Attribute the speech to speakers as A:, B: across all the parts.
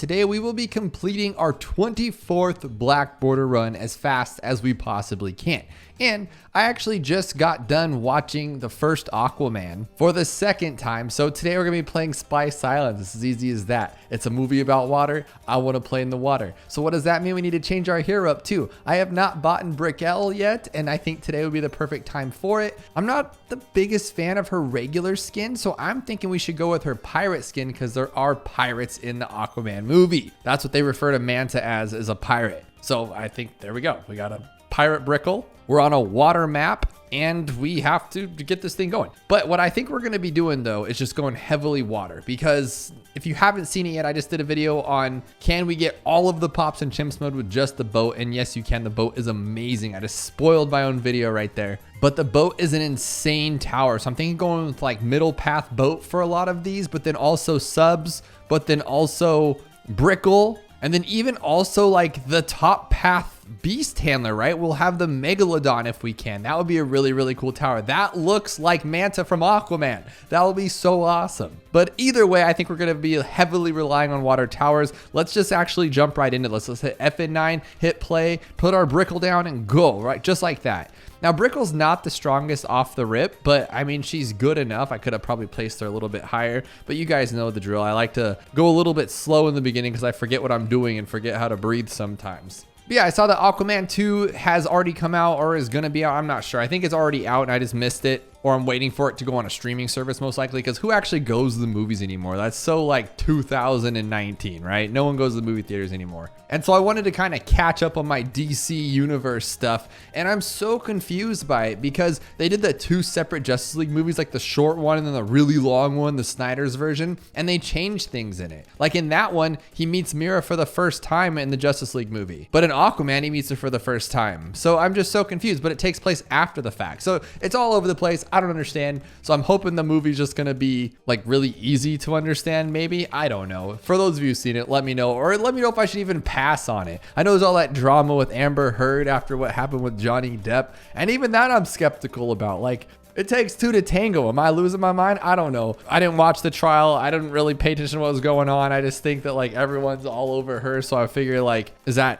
A: today we will be completing our 24th Black Border run as fast as we possibly can. And I actually just got done watching the first Aquaman for the second time. So today we're gonna be playing Spice Islands. It's as easy as that. It's a movie about water. I wanna play in the water. So what does that mean? We need to change our hero up too. I have not bought Brickell yet, and I think today would be the perfect time for it. I'm not the biggest fan of her regular skin, so I'm thinking we should go with her pirate skin because there are pirates in the Aquaman movie. That's what they refer to Manta as a pirate. So I think there we go. We got a pirate Brickell. We're on a water map and we have to get this thing going. But what I think we're gonna be doing though is just going heavily water, because if you haven't seen it yet, I just did a video on can we get all of the pops in chimps mode with just the boat, and yes you can. The boat is amazing. I just spoiled my own video right there. But the boat is an insane tower, so I'm thinking going with like middle path boat for a lot of these, but then also subs, but then also Brickell, and then even also like the top path beast handler, right? We'll have the Megalodon if we can. That would be a really, really cool tower. That looks like Manta from Aquaman. That will be so awesome. But either way, I think we're gonna be heavily relying on water towers. Let's just actually jump right into this. Let's hit FN9, hit play, put our Brickell down and go, right? Just like that. Now, Brickell's not the strongest off the rip, but I mean, she's good enough. I could have probably placed her a little bit higher, but you guys know the drill. I like to go a little bit slow in the beginning because I forget what I'm doing and forget how to breathe sometimes. But yeah, I saw that Aquaman 2 has already come out or is gonna be out. I'm not sure. I think it's already out and I just missed it, or I'm waiting for it to go on a streaming service most likely, because who actually goes to the movies anymore? That's so like 2019, right? No one goes to the movie theaters anymore. And so I wanted to kind of catch up on my DC universe stuff, and I'm so confused by it because they did the two separate Justice League movies, like the short one and then the really long one, the Snyder's version, and they changed things in it. Like in that one, he meets Mira for the first time in the Justice League movie, but in Aquaman, he meets her for the first time. So I'm just so confused, but it takes place after the fact. So it's all over the place. I don't understand. So I'm hoping the movie's just gonna be like really easy to understand, maybe. I don't know. For those of you who've seen it, let me know, or let me know if I should even pass on it. I know there's all that drama with Amber Heard after what happened with Johnny Depp, and even that I'm skeptical about. Like, it takes two to tango. Am I losing my mind? I don't know. I didn't watch the trial. I didn't really pay attention to what was going on. I just think that like everyone's all over her. So I figure like, are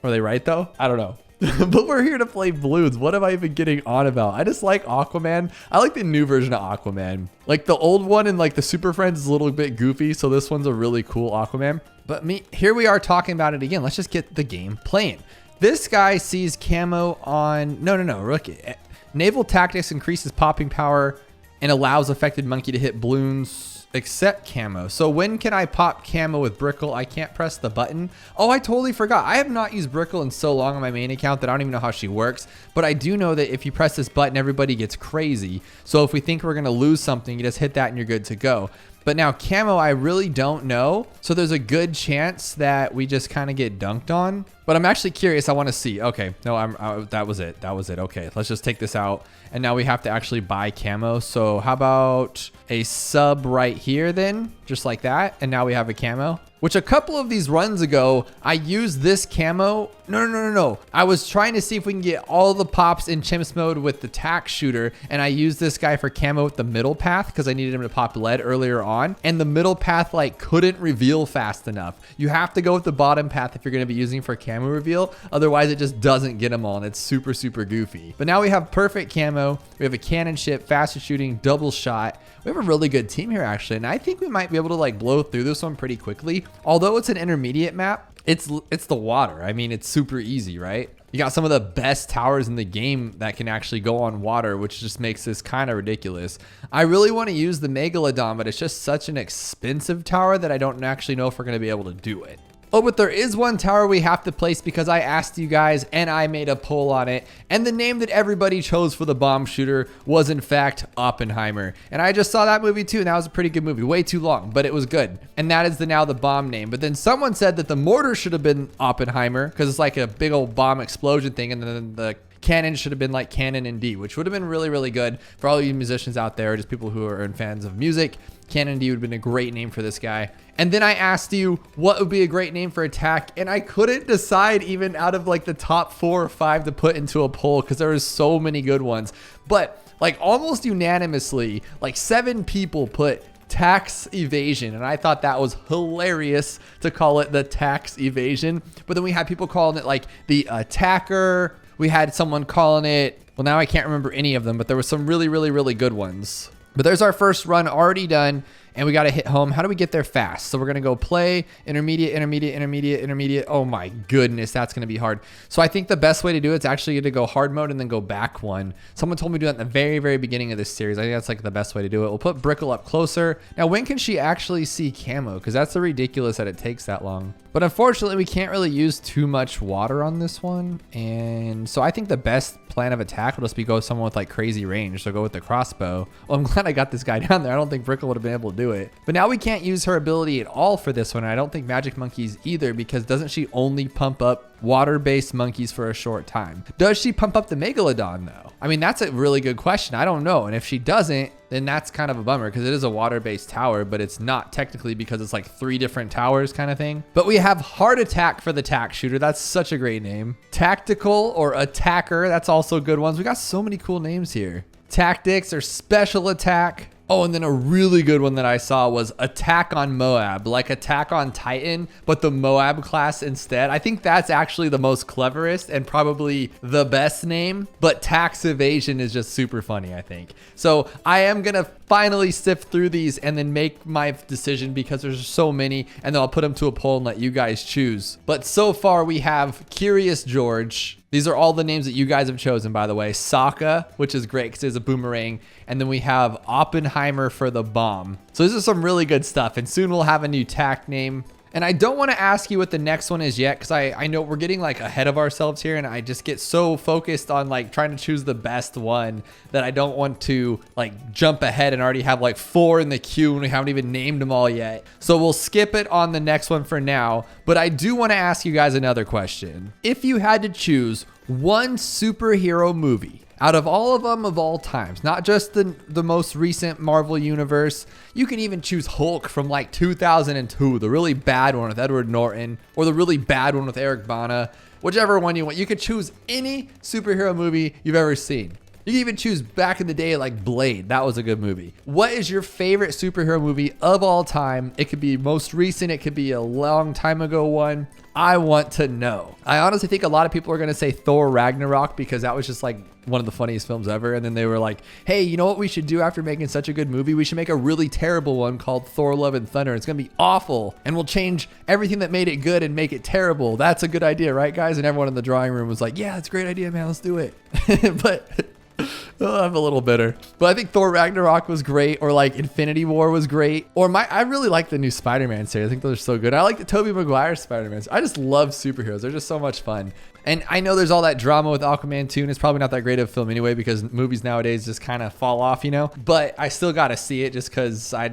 A: they right though? I don't know. But we're here to play Bloons. What am I even getting on about? I just like Aquaman. I like the new version of Aquaman. Like the old one in like the Super Friends is a little bit goofy. So this one's a really cool Aquaman. But here we are talking about it again. Let's just get the game playing. This guy sees camo on, no, rookie. Naval tactics increases popping power and allows affected monkey to hit balloons except camo. So when can I pop camo with Brickell? I can't press the button. Oh, I totally forgot. I have not used Brickell in so long on my main account that I don't even know how she works. But I do know that if you press this button, everybody gets crazy. So if we think we're gonna lose something, you just hit that and you're good to go. But now camo, I really don't know. So there's a good chance that we just kind of get dunked on. But I'm actually curious. I want to see. Okay, no, that was it. Okay, let's just take this out. And now we have to actually buy camo. So how about a sub right here then? Just like that. And now we have a camo. Which a couple of these runs ago, I used this camo. No. I was trying to see if we can get all the pops in chimps mode with the tack shooter. And I used this guy for camo with the middle path because I needed him to pop lead earlier on. And the middle path like couldn't reveal fast enough. You have to go with the bottom path if you're going to be using for camo reveal. Otherwise it just doesn't get them all. And it's super, super goofy. But now we have perfect camo. We have a cannon ship, faster shooting, double shot. We have a really good team here actually. And I think we might be able to like blow through this one pretty quickly. Although it's an intermediate map, it's the water. I mean, it's super easy, right? You got some of the best towers in the game that can actually go on water, which just makes this kind of ridiculous. I really want to use the Megalodon, but it's just such an expensive tower that I don't actually know if we're going to be able to do it. Oh, but there is one tower we have to place because I asked you guys and I made a poll on it. And the name that everybody chose for the bomb shooter was in fact Oppenheimer. And I just saw that movie too, and that was a pretty good movie. Way too long, but it was good. And that is now the bomb name. But then someone said that the mortar should have been Oppenheimer because it's like a big old bomb explosion thing. And then the cannon should have been like Cannon and D, which would have been really, really good for all you musicians out there, just people who are fans of music. Cannon D would have been a great name for this guy. And then I asked you what would be a great name for attack, and I couldn't decide even out of like the top 4 or 5 to put into a poll because there was so many good ones. But like almost unanimously, like 7 people put tax evasion. And I thought that was hilarious to call it the tax evasion. But then we had people calling it like the attacker. We had someone calling it, well, now I can't remember any of them, but there was some really, really, really good ones. But there's our first run already done, and we got to hit home. How do we get there fast? So we're going to go play, intermediate, intermediate, intermediate, intermediate. Oh my goodness, that's going to be hard. So I think the best way to do it is actually to go hard mode and then go back one. Someone told me to do that in the very, very beginning of this series. I think that's like the best way to do it. We'll put Brickle up closer. Now, when can she actually see camo? Because that's ridiculous that it takes that long. But unfortunately, we can't really use too much water on this one. And so I think the best plan of attack will just be go someone with like crazy range. So go with the crossbow. Well, I'm glad I got this guy down there. I don't think Brickle would have been able to do it. But now we can't use her ability at all for this one. And I don't think Magic Monkeys either, because doesn't she only pump up water-based monkeys for a short time? Does she pump up the Megalodon though? I mean, that's a really good question. I don't know. And if she doesn't, then that's kind of a bummer because it is a water-based tower, but it's not technically because it's like 3 different towers kind of thing. But we have Heart Attack for the tack shooter. That's such a great name. Tactical or Attacker. That's also good ones. We got so many cool names here. Tactics or Special Attack. Oh, and then a really good one that I saw was Attack on Moab, like Attack on Titan, but the Moab class instead. I think that's actually the most cleverest and probably the best name, but Tax Evasion is just super funny, I think. So I am going to finally sift through these and then make my decision because there's so many, and then I'll put them to a poll and let you guys choose. But so far we have Curious George. These are all the names that you guys have chosen, by the way. Sokka, which is great because it's a boomerang. And then we have Oppenheimer for the bomb. So this is some really good stuff. And soon we'll have a new tack name. And I don't want to ask you what the next one is yet, because I know we're getting like ahead of ourselves here, and I just get so focused on like trying to choose the best one that I don't want to like jump ahead and already have like 4 in the queue and we haven't even named them all yet. So we'll skip it on the next one for now. But I do want to ask you guys another question. If you had to choose one superhero movie out of all of them of all times, not just the most recent Marvel universe, you can even choose Hulk from like 2002, the really bad one with Edward Norton, or the really bad one with Eric Bana, whichever one you want. You could choose any superhero movie you've ever seen. You can even choose back in the day like Blade. That was a good movie. What is your favorite superhero movie of all time? It could be most recent. It could be a long time ago one. I want to know. I honestly think a lot of people are going to say Thor Ragnarok because that was just like one of the funniest films ever. And then they were like, hey, you know what we should do after making such a good movie? We should make a really terrible one called Thor Love and Thunder. It's going to be awful. And we'll change everything that made it good and make it terrible. That's a good idea, right, guys? And everyone in the drawing room was like, yeah, that's a great idea, man. Let's do it. But oh, I'm a little bitter. But I think Thor Ragnarok was great, or like Infinity War was great. Or I really like the new Spider-Man series. I think those are so good. I like the Tobey Maguire Spider-Man. I just love superheroes. They're just so much fun. And I know there's all that drama with Aquaman 2, and it's probably not that great of a film anyway because movies nowadays just kind of fall off, you know? But I still got to see it just because I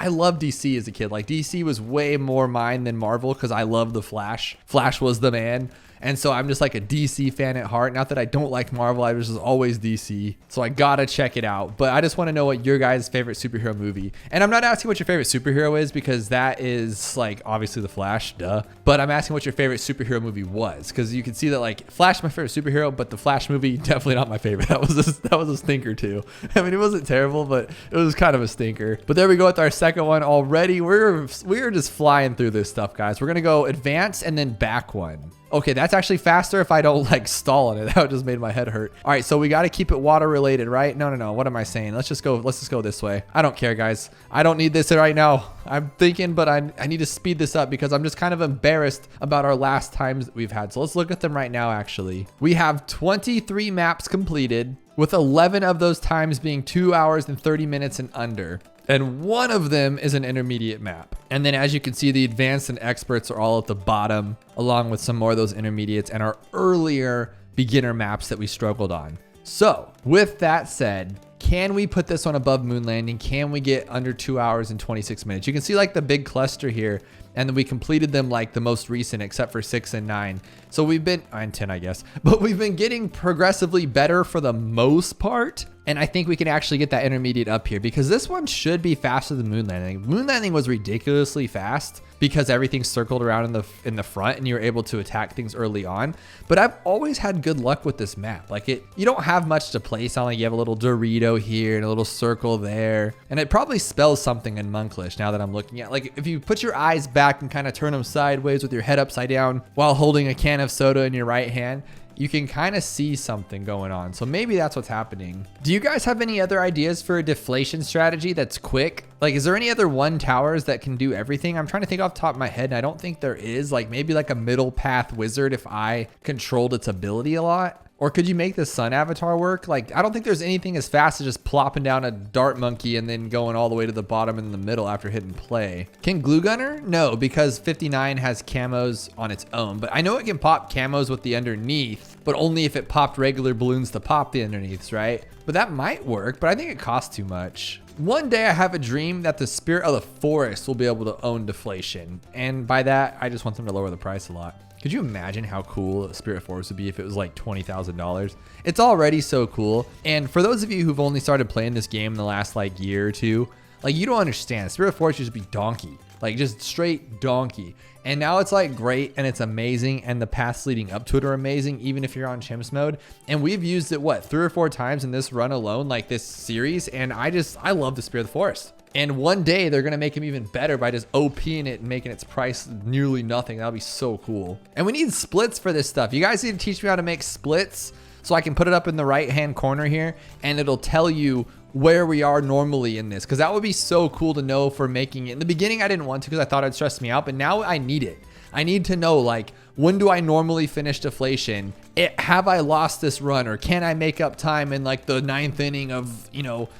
A: love DC as a kid. Like DC was way more mine than Marvel because I love the Flash. Flash was the man. And so I'm just like a DC fan at heart. Not that I don't like Marvel, I was just always DC. So I gotta check it out. But I just want to know what your guys' favorite superhero movie. And I'm not asking what your favorite superhero is because that is like obviously the Flash, duh. But I'm asking what your favorite superhero movie was, because you can see that like Flash is my favorite superhero, but the Flash movie definitely not my favorite. That was a stinker too. I mean, it wasn't terrible, but it was kind of a stinker. But there we go with our second one already. We're just flying through this stuff, guys. We're gonna go advance and then back one. Okay, that's actually faster if I don't like stall on it. That just made my head hurt. All right, so we got to keep it water related, right? No. What am I saying? Let's just go this way. I don't care, guys. I don't need this right now. I'm thinking, but I need to speed this up because I'm just kind of embarrassed about our last times that we've had. So let's look at them right now, actually. We have 23 maps completed, with 11 of those times being 2 hours and 30 minutes and under. And one of them is an intermediate map. And then as you can see, the advanced and experts are all at the bottom, along with some more of those intermediates and our earlier beginner maps that we struggled on. So with that said, can we put this one above moon landing? Can we get under 2 hours and 26 minutes? You can see like the big cluster here. And then we completed them like the most recent, except for 6 and 9. So we've been, and 10, I guess, but we've been getting progressively better for the most part. And I think we can actually get that intermediate up here because this one should be faster than moon landing. Moon landing was ridiculously fast because everything circled around in the front and you were able to attack things early on. But I've always had good luck with this map. Like you don't have much to place on. Like you have a little Dorito here and a little circle there. And it probably spells something in Monkish now that I'm looking at. Like if you put your eyes back and kind of turn them sideways with your head upside down while holding a can of soda in your right hand, you can kind of see something going on. So maybe that's what's happening. Do you guys have any other ideas for a deflation strategy that's quick? Like, is there any other one towers that can do everything? I'm trying to think off the top of my head, and I don't think there is. Like maybe like a middle path wizard if I controlled its ability a lot. Or could you make the sun avatar work? Like, I don't think there's anything as fast as just plopping down a dart monkey and then going all the way to the bottom and in the middle after hitting play. Can glue gunner? No, because 59 has camos on its own, but I know it can pop camos with the underneath, but only if it popped regular balloons to pop the underneaths, right? But that might work, but I think it costs too much. One day I have a dream that the spirit of the forest will be able to own deflation. And by that, I just want them to lower the price a lot. Could you imagine how cool Spirit Force would be if it was like $20,000? It's already so cool. And for those of you who've only started playing this game in the last like year or two, like you don't understand. Spirit Force used to be donkey, like just straight donkey. And now it's like great and it's amazing. And the paths leading up to it are amazing, even if you're on chimps mode. And we've used it, what, 3 or 4 times in this run alone, like this series. And I love the Spirit of the Forest. And one day they're going to make him even better by just OPing it and making its price nearly nothing. That'll be so cool. And we need splits for this stuff. You guys need to teach me how to make splits so I can put it up in the right hand corner here and it'll tell you where we are normally in this, because that would be so cool to know for making it. In the beginning, I didn't want to because I thought it'd stress me out, but now I need it. I need to know, like, when do I normally finish deflation? Have I lost this run, or can I make up time in like the 9th inning of, you know,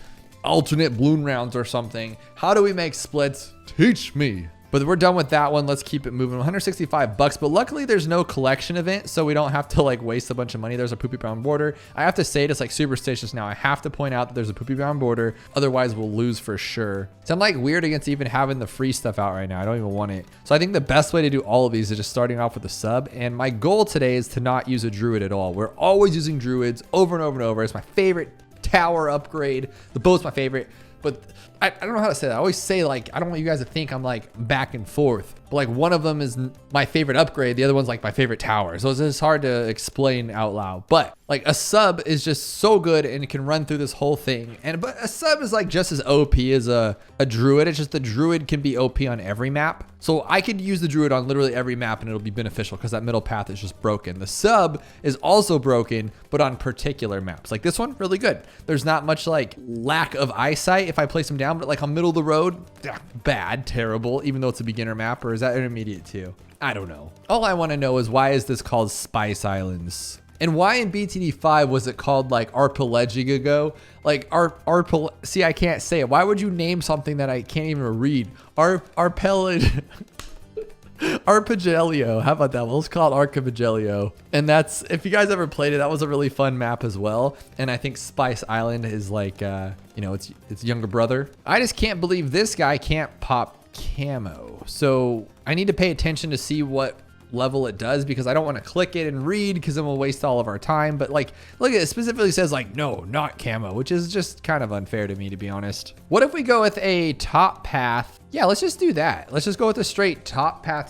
A: alternate balloon rounds or something? How do we make splits? Teach me. But we're done with that one. Let's keep it moving. $165, but luckily there's no collection event, so we don't have to like waste a bunch of money. There's a poopy brown border. I have to say it, it's like superstitious now. I have to point out that there's a poopy brown border, otherwise we'll lose for sure. So I'm like weird against even having the free stuff out right now. I don't even want it. So I think the best way to do all of these is just starting off with a sub. And my goal today is to not use a druid at all. We're always using druids over and over and over. It's my favorite tower upgrade. The bow's my favorite, but I don't know how to say that. I always say, like, I don't want you guys to think I'm like back and forth, but like one of them is my favorite upgrade. The other one's like my favorite tower. So it's just hard to explain out loud, but like a sub is just so good and it can run through this whole thing. But a sub is like just as OP as a druid. It's just the druid can be OP on every map. So I could use the druid on literally every map and it'll be beneficial because that middle path is just broken. The sub is also broken, but on particular maps. Like this one, really good. There's not much like lack of eyesight if I place them down, but like on middle of the road, bad, terrible, even though it's a beginner map. Or is that intermediate too? I don't know. All I want to know is, why is this called Spice Islands? And why in BTD5 was it called like Arpelegigago? Like see, I can't say it. Why would you name something that I can't even read? Arpegelio. How about that? Well, let's call it Arpegelio. And that's, if you guys ever played it, that was a really fun map as well. And I think Spice Island is like, you know, it's younger brother. I just can't believe this guy can't pop camo. So I need to pay attention to see what level it does, because I don't want to click it and read, because then we'll waste all of our time. But like, look at it, specifically says like, no, not camo, which is just kind of unfair to me, to be honest. What if we go with a top path? Yeah, let's just do that. Let's just go with a straight top path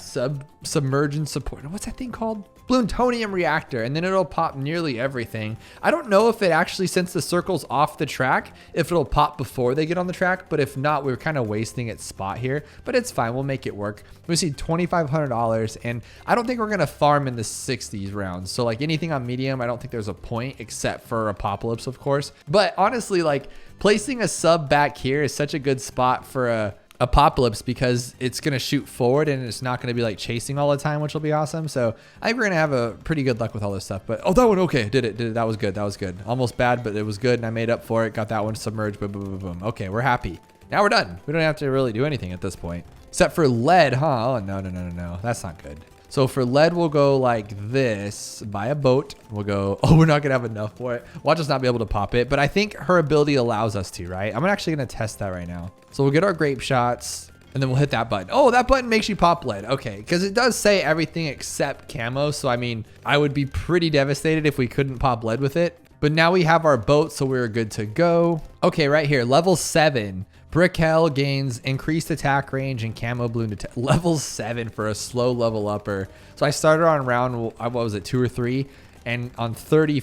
A: submergence support. What's that thing called? Plutonium reactor, and then it'll pop nearly everything. I don't know if it actually, since the circle's off the track, if it'll pop before they get on the track, but if not, we're kind of wasting its spot here, but it's fine. We'll make it work. We see $2,500, and I don't think we're going to farm in the 60s rounds. So like anything on medium, I don't think there's a point, except for Apopalypse, of course. But honestly, like placing a sub back here is such a good spot for a Apopalypse, because it's going to shoot forward and it's not going to be like chasing all the time, which will be awesome. So I think we're going to have a pretty good luck with all this stuff. But oh, that one, okay, did it. That was good. That was good. Almost bad, but it was good, and I made up for it. Got that one submerged. Boom, boom, boom, boom. Okay, we're happy. Now we're done. We don't have to really do anything at this point, except for lead, huh? Oh, no. That's not good. So for lead, we'll go like this, buy a boat. We'll go, oh, we're not gonna have enough for it. Watch us not be able to pop it, but I think her ability allows us to, right? I'm actually gonna test that right now. So we'll get our grape shots, And then we'll hit that button. Oh, that button makes you pop lead. Okay, because it does say everything except camo. So, I mean, I would be pretty devastated if we couldn't pop lead with it. But now we have our boat, so we're good to go. Okay, right here, level 7. Brick Hell gains increased attack range and camo balloon attack. Level 7 for a slow level upper. So I started on round, what was it, 2 or 3? And on 30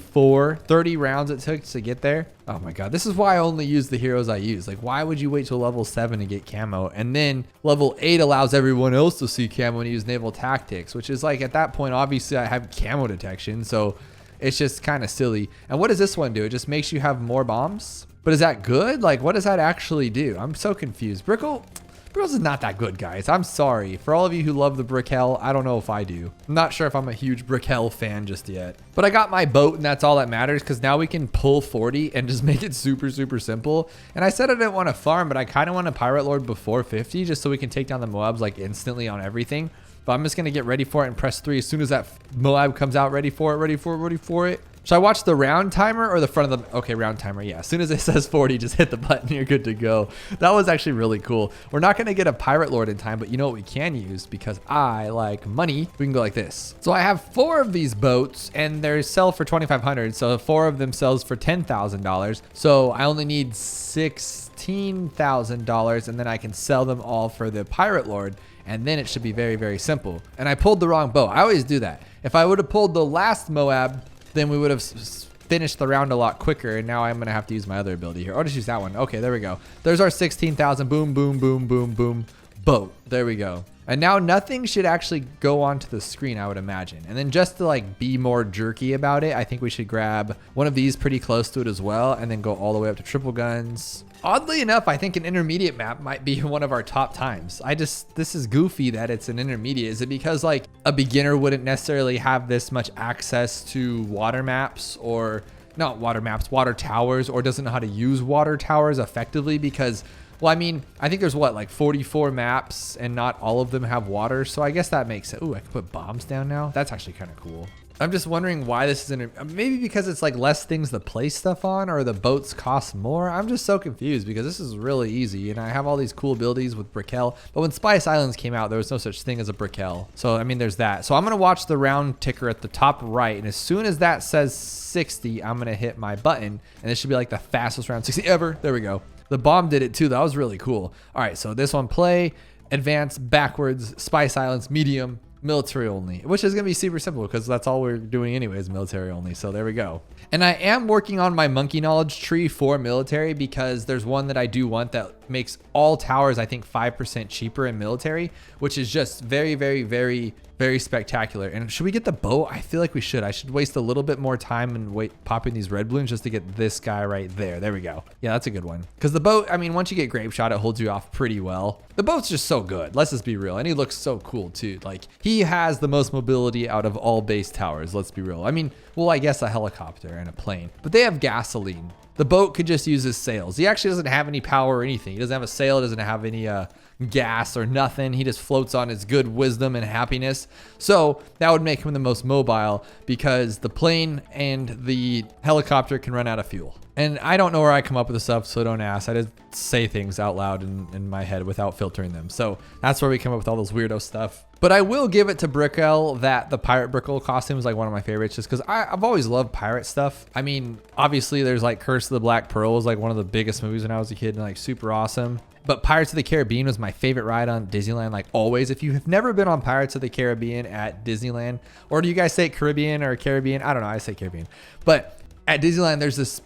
A: rounds it took to get there. Oh my God, this is why I only use the heroes I use. Like, why would you wait till level 7 to get camo? And then level 8 allows everyone else to see camo and use naval tactics, which is like, at that point, obviously I have camo detection. So it's just kind of silly. And what does this one do? It just makes you have more bombs? But is that good? Like, what does that actually do? I'm so confused. Brickles is not that good, guys. I'm sorry. For all of you who love the Brick Hell, I don't know if I do. I'm not sure if I'm a huge Brick Hell fan just yet. But I got my boat, and that's all that matters, because now we can pull 40 and just make it super, super simple. And I said I didn't want to farm, but I kind of want a Pirate Lord before 50, just so we can take down the Moabs like instantly on everything. But I'm just going to get ready for it and press 3 as soon as that Moab comes out. Ready for it. Should I watch the round timer or the front of the... Okay, round timer, yeah. As soon as it says 40, just hit the button. You're good to go. That was actually really cool. We're not going to get a Pirate Lord in time, but you know what we can use? Because I like money. We can go like this. So I have 4 of these boats, and they sell for $2,500. So 4 of them sells for $10,000. So I only need $16,000, and then I can sell them all for the Pirate Lord. And then it should be very, very simple. And I pulled the wrong boat. I always do that. If I would have pulled the last Moab, then we would have finished the round a lot quicker. And now I'm going to have to use my other ability here. I'll just use that one. Okay, there we go. There's our 16,000. Boom, boom, boom, boom, boom. Boat. There we go. And now nothing should actually go onto the screen, I would imagine. And then just to like be more jerky about it, I think we should grab one of these pretty close to it as well. And then go all the way up to triple guns. Oddly enough, I think an intermediate map might be one of our top times. This is goofy that it's an intermediate. Is it because like a beginner wouldn't necessarily have this much access to water maps, or not water maps, water towers, or doesn't know how to use water towers effectively? Because, well, I mean, I think there's what, like 44 maps and not all of them have water. So I guess that makes sense. Ooh, I can put bombs down now. That's actually kind of cool. I'm just wondering why this isn't, maybe because it's like less things to place stuff on, or the boats cost more. I'm just so confused because this is really easy and I have all these cool abilities with Brick Hell. But when Spice Islands came out, there was no such thing as a Brick Hell. So, I mean, there's that. So I'm going to watch the round ticker at the top right. And as soon as that says 60, I'm going to hit my button. And this should be like the fastest round 60 ever. There we go. The bomb did it too. That was really cool. All right, so this one, play, advance, backwards, Spice Islands, medium, military only, which is going to be super simple because that's all we're doing anyways, military only. So there we go. And I am working on my monkey knowledge tree for military, because there's one that I do want that makes all towers, I think, 5% cheaper in military, which is just very, very, very, very spectacular. And should we get the boat? I feel like we should. I should waste a little bit more time and wait popping these red balloons just to get this guy right there. There we go. Yeah, that's a good one. Because the boat, I mean, once you get grape shot, it holds you off pretty well. The boat's just so good. Let's just be real. And he looks so cool too. Like, he has the most mobility out of all base towers. Let's be real. I mean, well, I guess a helicopter and a plane, but they have gasoline. The boat could just use his sails. He actually doesn't have any power or anything. He doesn't have a sail. Doesn't have any gas or nothing. He just floats on his good wisdom and happiness. So that would make him the most mobile, because the plane and the helicopter can run out of fuel. And I don't know where I come up with this stuff, so don't ask. I just say things out loud in my head without filtering them. So that's where we come up with all those weirdo stuff. But I will give it to Brickell that the Pirate Brickell costume is like one of my favorites, just because I've always loved pirate stuff. I mean, obviously there's like Curse of the Black Pearl was like one of the biggest movies when I was a kid and like super awesome. But Pirates of the Caribbean was my favorite ride on Disneyland, like always. If you have never been on Pirates of the Caribbean at Disneyland, or do you guys say Caribbean or Caribbean? I don't know, I say Caribbean. But at Disneyland, there's this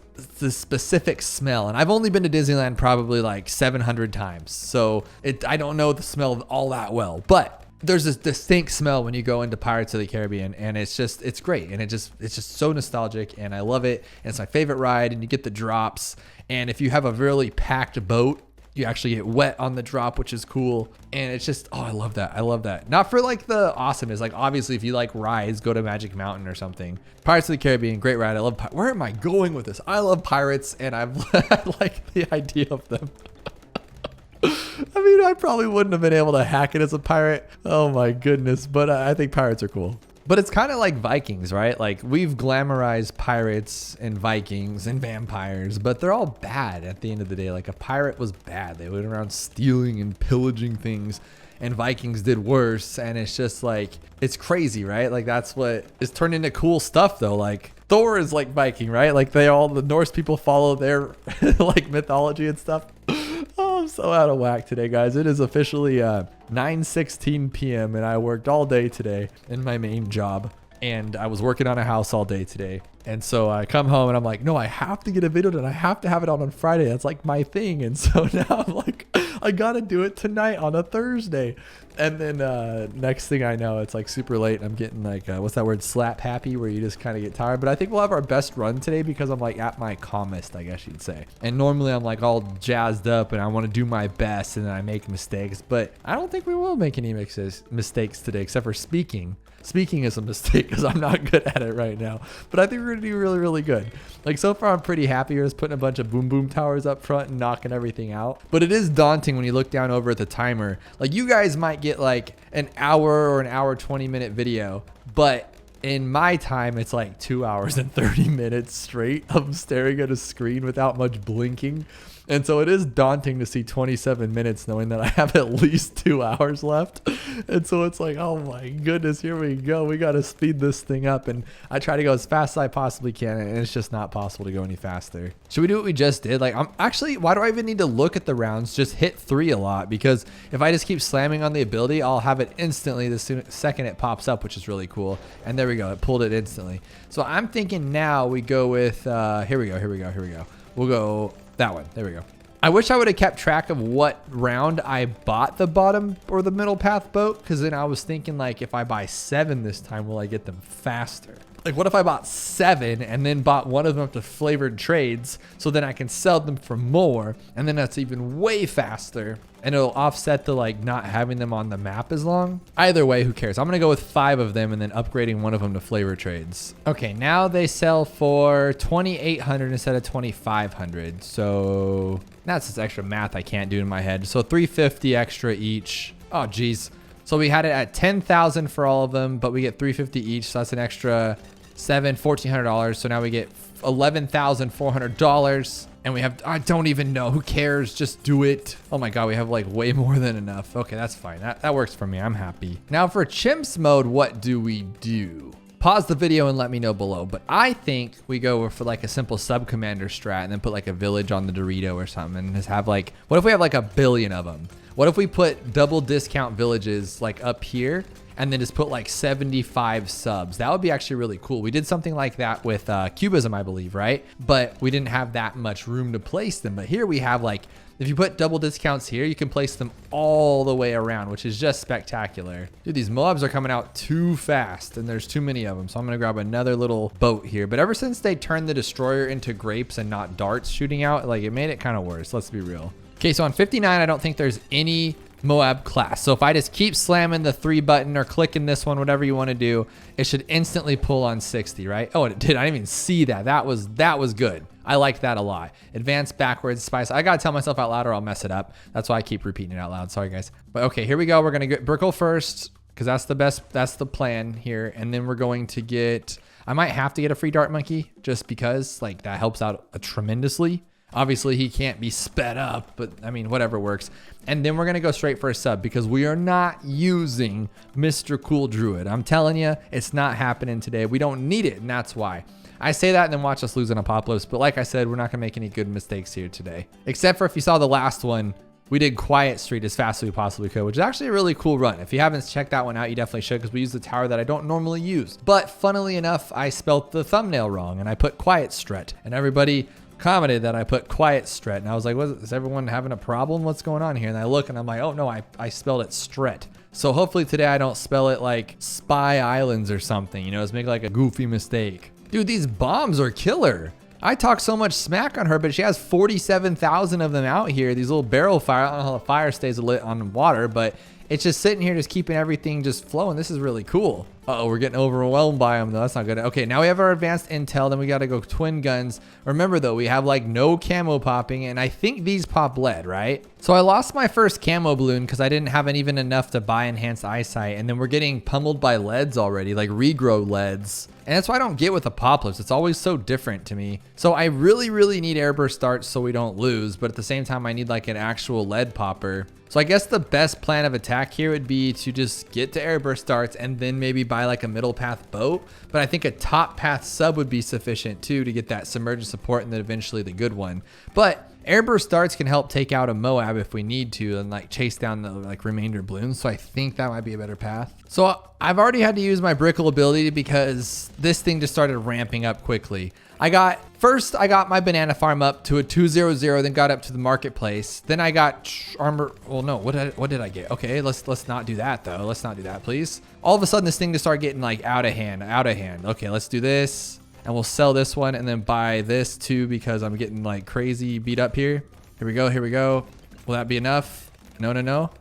A: specific smell, and I've only been to Disneyland probably like 700 times. So I don't know the smell all that well, but there's this distinct smell when you go into Pirates of the Caribbean, and it's great. And it's just so nostalgic, and I love it. And it's my favorite ride, and you get the drops. And if you have a really packed boat, you actually get wet on the drop, which is cool. And it's just, oh, I love that. I love that. Not for like the awesomeness. Like, obviously, if you like rides, go to Magic Mountain or something. Pirates of the Caribbean, great ride. I love, where am I going with this? I love pirates, and I like the idea of them. I mean, I probably wouldn't have been able to hack it as a pirate. Oh my goodness. But I think pirates are cool. But it's kind of like Vikings, right? Like we've glamorized pirates and Vikings and vampires, but they're all bad at the end of the day. Like a pirate was bad. They went around stealing and pillaging things, and Vikings did worse. And it's just like, it's crazy, right? Like that's what is turned into cool stuff though. Like Thor is like Viking, right? Like the Norse people follow their like mythology and stuff. Oh, I'm so out of whack today, guys. It is officially 9:16 p.m. and I worked all day today in my main job, and I was working on a house all day today. And so I come home and I'm like, no, I have to get a video done. I have to have it on Friday. That's like my thing. And so now I'm like, I gotta do it tonight on a Thursday. And then next thing I know, it's like super late. I'm getting like, what's that word? Slap happy, where you just kind of get tired. But I think we'll have our best run today because I'm like at my calmest, I guess you'd say. And normally I'm like all jazzed up and I want to do my best and then I make mistakes. But I don't think we will make any mistakes today, except for speaking. Speaking is a mistake because I'm not good at it right now. But I think we're going to do really, really good. Like so far, I'm pretty happy. We're just putting a bunch of boom boom towers up front and knocking everything out. But it is daunting when you look down over at the timer. Like you guys might get like an hour or an hour 20-minute video. But in my time, it's like 2 hours and 30 minutes straight of staring at a screen without much blinking. And so it is daunting to see 27 minutes knowing that I have at least 2 hours left. And so it's like, oh my goodness, here we go. We got to speed this thing up. And I try to go as fast as I possibly can, and it's just not possible to go any faster. Should we do what we just did? Like, I'm actually, why do I even need to look at the rounds? Just hit 3 a lot, because if I just keep slamming on the ability, I'll have it instantly the second it pops up, which is really cool. And there we go. It pulled it instantly. So I'm thinking now we go with, here we go. We'll go that one. There we go. I wish I would have kept track of what round I bought the bottom or the middle path boat, because then I was thinking like, if I buy 7 this time, will I get them faster? Like what if I bought 7 and then bought one of them up to flavored trades, so then I can sell them for more, and then that's even way faster, and it'll offset the like not having them on the map as long. Either way, who cares? I'm gonna go with 5 of them and then upgrading one of them to flavor trades. Okay, now they sell for 2,800 instead of 2,500. So that's just extra math I can't do in my head. So 350 extra each. Oh geez. So we had it at 10,000 for all of them, but we get 350 each. So that's an extra $1,400. So now we get $11,400. And we have, I don't even know, who cares? Just do it. Oh my God, we have like way more than enough. Okay, that's fine. That works for me. I'm happy. Now for chimps mode, what do we do? Pause the video and let me know below. But I think we go for like a simple sub commander strat and then put like a village on the Dorito or something and just have like, what if we have like 1 billion of them? What if we put double discount villages like up here and then just put like 75 subs? That would be actually really cool. We did something like that with Cubism, I believe, right? But we didn't have that much room to place them. But here we have like, if you put double discounts here, you can place them all the way around, which is just spectacular. Dude, these moabs are coming out too fast and there's too many of them. So I'm gonna grab another little boat here. But ever since they turned the destroyer into grapes and not darts shooting out, like it made it kind of worse, let's be real. Okay, so on 59, I don't think there's any Moab class. So if I just keep slamming the 3 button or clicking this one, whatever you want to do, it should instantly pull on 60, right? Oh, it did. I didn't even see that. That was good. I like that a lot. Advance backwards, Spice. I gotta tell myself out loud or I'll mess it up. That's why I keep repeating it out loud. Sorry, guys. But okay, here we go. We're gonna get Brickle first because that's the best. That's the plan here. And then we're going to get, I might have to get a free dart monkey just because like that helps out tremendously. Obviously, he can't be sped up, but I mean, whatever works. And then we're going to go straight for a sub because we are not using Mr. Cool Druid. I'm telling you, it's not happening today. We don't need it, and that's why. I say that and then watch us lose an Apopalypse, but like I said, we're not going to make any good mistakes here today. Except for if you saw the last one, we did Quiet Street as fast as we possibly could, which is actually a really cool run. If you haven't checked that one out, you definitely should because we use the tower that I don't normally use. But funnily enough, I spelt the thumbnail wrong and I put Quiet Stret, and everybody commented that I put Quiet Stret, and I was like, is everyone having a problem? What's going on here? And I look and I'm like, oh no, I spelled it Stret. So hopefully today I don't spell it like Spy Islands or something, you know, just make like a goofy mistake. Dude, these bombs are killer. I talk so much smack on her, but she has 47,000 of them out here. These little barrel fire. I don't know how the fire stays lit on water, but it's just sitting here, just keeping everything just flowing. This is really cool. Uh-oh, we're getting overwhelmed by them though. That's not good. Okay, now we have our advanced intel. Then we got to go twin guns. Remember though, we have like no camo popping, and I think these pop lead, right? So I lost my first camo balloon because I didn't have even enough to buy enhanced eyesight, and then we're getting pummeled by leads already, like regrow leads. And that's why I don't get with Apopalypse. It's always so different to me. So I really need airburst darts so we don't lose, but at the same time I need like an actual lead popper. So I guess the best plan of attack here would be to just get to airburst darts and then maybe buy like a middle path boat. But I think a top path sub would be sufficient too to get that submerged support and then eventually the good one. But airburst darts can help take out a Moab if we need to and like chase down the like remainder balloons. So I think that might be a better path. So I've already had to use my Brickle ability because this thing just started ramping up quickly. First I got my banana farm up to a 200, then got up to the marketplace. Then I got armor. Well, no, what did I get? Okay, let's not do that though. Let's not do that, please. All of a sudden this thing just started getting like out of hand. Okay, let's do this. And we'll sell this one and then buy this too because I'm getting like crazy beat up here. Here we go. Will that be enough? No.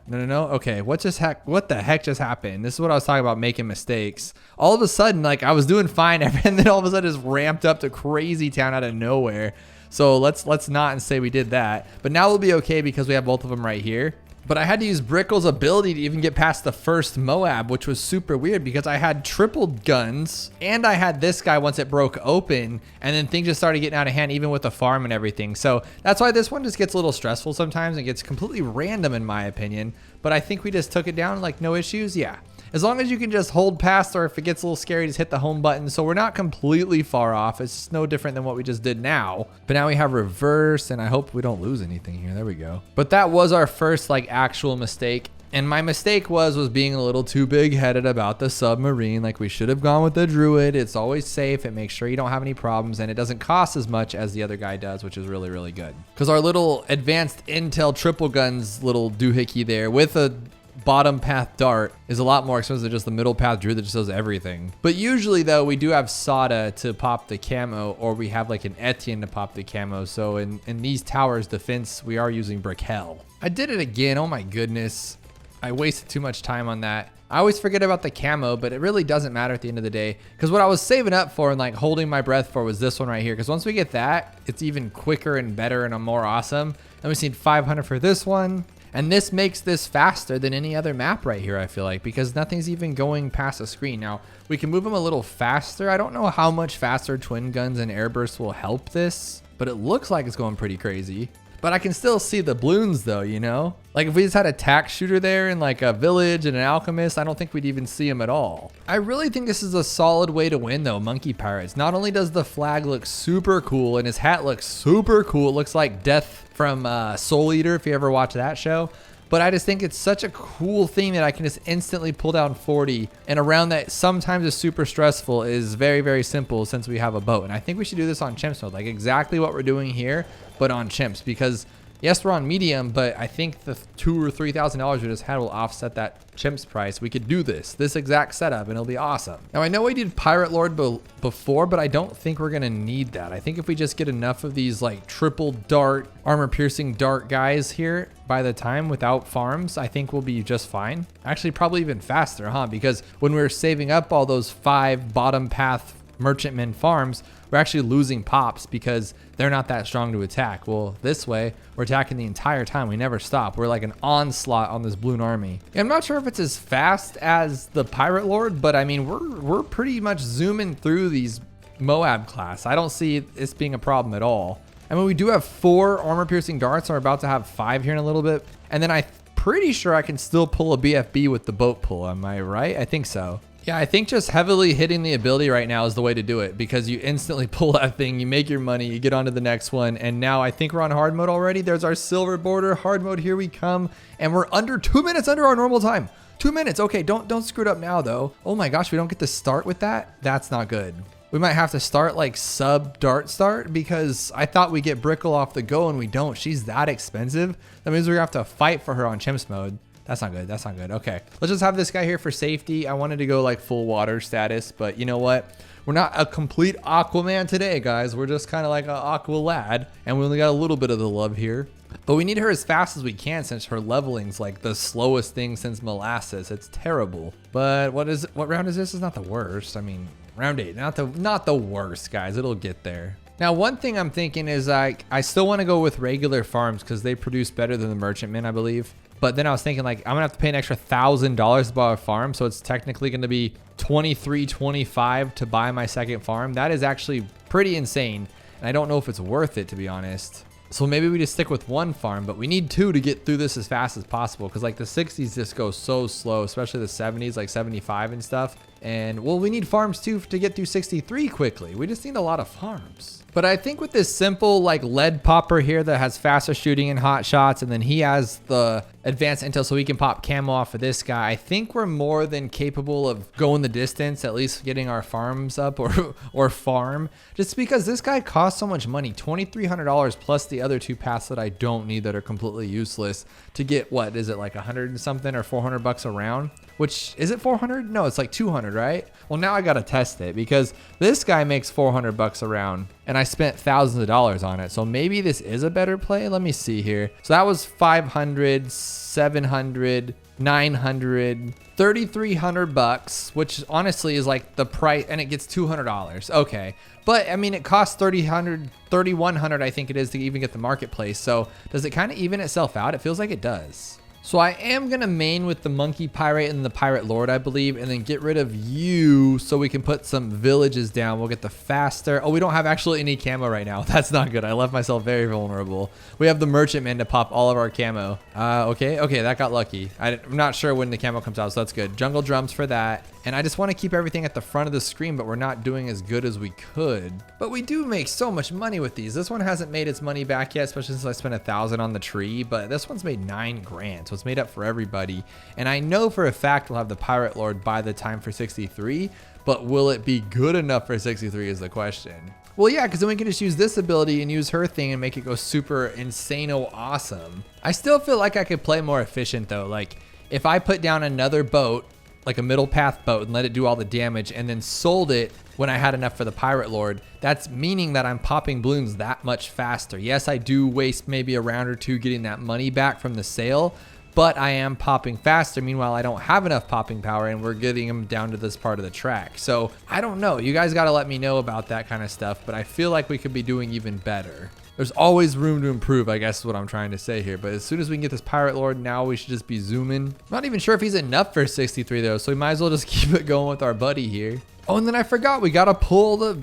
A: Okay, what the heck just happened? This is what I was talking about, making mistakes. All of a sudden, like I was doing fine and then all of a sudden it's ramped up to crazy town out of nowhere. So let's not and say we did that. But now we'll be okay because we have both of them right here. But I had to use Brickle's ability to even get past the first Moab, which was super weird because I had triple guns and I had this guy once it broke open, and then things just started getting out of hand even with the farm and everything. So that's why this one just gets a little stressful sometimes and gets completely random in my opinion. But I think we just took it down like no issues. Yeah. As long as you can just hold past, or if it gets a little scary, just hit the home button. So we're not completely far off. It's just no different than what we just did now. But now we have reverse, and I hope we don't lose anything here. There we go. But that was our first like actual mistake. And my mistake was being a little too big-headed about the submarine. Like we should have gone with the Druid. It's always safe. It makes sure you don't have any problems, and it doesn't cost as much as the other guy does, which is really good. Because our little advanced intel triple guns little doohickey there with a bottom path dart is a lot more expensive than just the middle path Druid that just does everything. But usually though, we do have Sada to pop the camo, or we have like an Etienne to pop the camo. So in these towers defense, we are using Brick Hell. I did it again. Oh my goodness. I wasted too much time on that. I always forget about the camo, but it really doesn't matter at the end of the day. Because what I was saving up for and like holding my breath for was this one right here. Because once we get that, it's even quicker and better and more awesome. And we need 500 for this one. And this makes this faster than any other map right here, I feel like, because nothing's even going past the screen. Now, we can move them a little faster. I don't know how much faster twin guns and airbursts will help this, but it looks like it's going pretty crazy. But I can still see the balloons though, you know? Like if we just had a tack shooter there and like a village and an alchemist, I don't think we'd even see them at all. I really think this is a solid way to win though, Monkey Pirates. Not only does the flag look super cool and his hat looks super cool. It looks like Death from Soul Eater, if you ever watch that show. But I just think it's such a cool thing that I can just instantly pull down 40. And around that sometimes is super stressful is very simple since we have a boat. And I think we should do this on Chimps mode, like exactly what we're doing here, but on Chimps. Because yes, we're on medium, but I think the $2,000 or $3,000 we just had will offset that Chimps price. We could do this exact setup and it'll be awesome. Now I know we did Pirate Lord before, but I don't think we're gonna need that. I think if we just get enough of these like triple dart, armor piercing dart guys here by the time without farms, I think we'll be just fine. Actually, probably even faster, huh? Because when we were saving up all those 5 bottom path merchantmen farms, we're actually losing pops because they're not that strong to attack. Well, this way, we're attacking the entire time. We never stop. We're like an onslaught on this Bloon army. And I'm not sure if it's as fast as the Pirate Lord, but I mean, we're pretty much zooming through these Moab class. I don't see this being a problem at all. I mean, we do have 4 armor piercing darts. We're about to have 5 here in a little bit. And then I'm pretty sure I can still pull a BFB with the boat pull. Am I right? I think so. Yeah, I think just heavily hitting the ability right now is the way to do it because you instantly pull that thing, you make your money, you get on to the next one. And now I think we're on hard mode already. There's our silver border, hard mode, here we come. And we're under 2 minutes under our normal time. 2 minutes. Okay, don't screw it up now though. Oh my gosh, we don't get to start with that? That's not good. We might have to start like sub dart start because I thought we get Brickle off the go and we don't. She's that expensive. That means we're gonna have to fight for her on Chimps mode. That's not good. That's not good. Okay, let's just have this guy here for safety. I wanted to go like full water status, but you know what? We're not a complete Aquaman today, guys. We're just kind of like an Aqua lad, and we only got a little bit of the love here. But we need her as fast as we can since her leveling's like the slowest thing since molasses. It's terrible. But what round is this? It's not the worst. I mean, round 8, not the worst, guys. It'll get there. Now, one thing I'm thinking is I still want to go with regular farms because they produce better than the merchantmen, I believe. But then I was thinking like I'm gonna have to pay an extra $1,000 to buy a farm, so it's technically gonna be $23.25 to buy my second farm. That is actually pretty insane, and I don't know if it's worth it, to be honest. So maybe we just stick with one farm, but we need 2 to get through this as fast as possible because like the 60s just go so slow, especially the 70s, like 75 and stuff. And well, we need farms too to get through 63 quickly. We just need a lot of farms. But I think with this simple like lead popper here that has faster shooting and hot shots, and then he has the advanced intel so we can pop camo off of this guy, I think we're more than capable of going the distance, at least getting our farms up or farm. Just because this guy costs so much money, $2,300 plus the other 2 paths that I don't need that are completely useless to get, what is it, like 100 and something or 400 bucks a round? Which, is it 400? No, it's like 200, right? Well, now I gotta test it because this guy makes 400 bucks a round and I spent thousands of dollars on it. So maybe this is a better play. Let me see here. So that was 500, 700, 900, 3,300 bucks, which honestly is like the price, and it gets $200. Okay. But I mean, it costs 3,100, I think it is, to even get the marketplace. So does it kind of even itself out? It feels like it does. So I am going to main with the monkey pirate and the pirate lord, I believe, and then get rid of you so we can put some villages down. We'll get the faster. Oh, we don't have actually any camo right now. That's not good. I left myself very vulnerable. We have the merchantman to pop all of our camo. Okay, that got lucky. I'm not sure when the camo comes out, so that's good. Jungle drums for that. And I just want to keep everything at the front of the screen, but we're not doing as good as we could. But we do make so much money with these. This one hasn't made its money back yet, especially since I spent 1,000 on the tree, but this one's made 9 grand, so it's made up for everybody. And I know for a fact we'll have the pirate lord by the time for 63, but will it be good enough for 63 is the question. Well, yeah, because then we can just use this ability and use her thing and make it go super insano awesome. I still feel like I could play more efficient though. Like if I put down another boat, like a middle path boat, and let it do all the damage and then sold it when I had enough for the pirate lord, that's meaning that I'm popping balloons that much faster. Yes, I do waste maybe a round or 2 getting that money back from the sale, but I am popping faster. Meanwhile, I don't have enough popping power and we're getting them down to this part of the track. So I don't know. You guys got to let me know about that kind of stuff, but I feel like we could be doing even better. There's always room to improve, I guess is what I'm trying to say here. But as soon as we can get this pirate lord, now we should just be zooming. I'm not even sure if he's enough for 63 though, so we might as well just keep it going with our buddy here. Oh, and then I forgot, we got to pull the...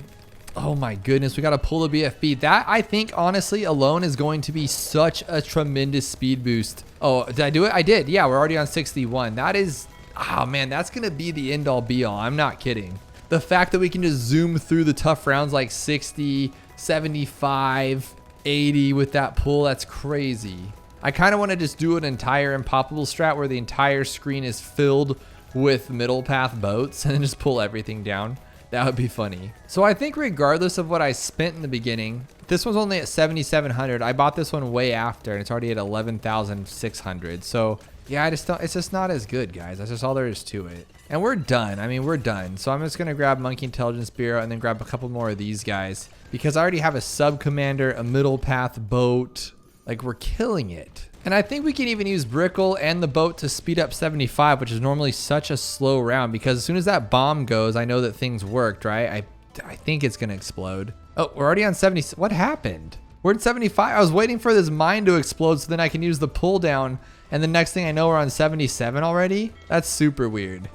A: Oh my goodness, we got to pull the BFB. That, I think, honestly, alone is going to be such a tremendous speed boost. Oh, did I do it? I did. Yeah, we're already on 61. That is... Oh man, that's going to be the end all be all. I'm not kidding. The fact that we can just zoom through the tough rounds like 60, 75... 80 with that pull, that's crazy. I kind of want to just do an entire Impoppable strat where the entire screen is filled with middle path boats and then just pull everything down. That would be funny. So I think regardless of what I spent in the beginning, this one's only at 7,700. I bought this one way after and it's already at 11,600. So yeah, it's just not as good, guys. That's just all there is to it. And we're done. I mean, we're done. So I'm just going to grab Monkey Intelligence Bureau and then grab a couple more of these guys because I already have a sub commander, a middle path boat. Like, we're killing it. And I think we can even use Brickle and the boat to speed up 75, which is normally such a slow round because as soon as that bomb goes, I know that things worked, right? I think it's going to explode. Oh, we're already on 70. What happened? We're at 75. I was waiting for this mine to explode so then I can use the pull down. And the next thing I know, we're on 77 already. That's super weird.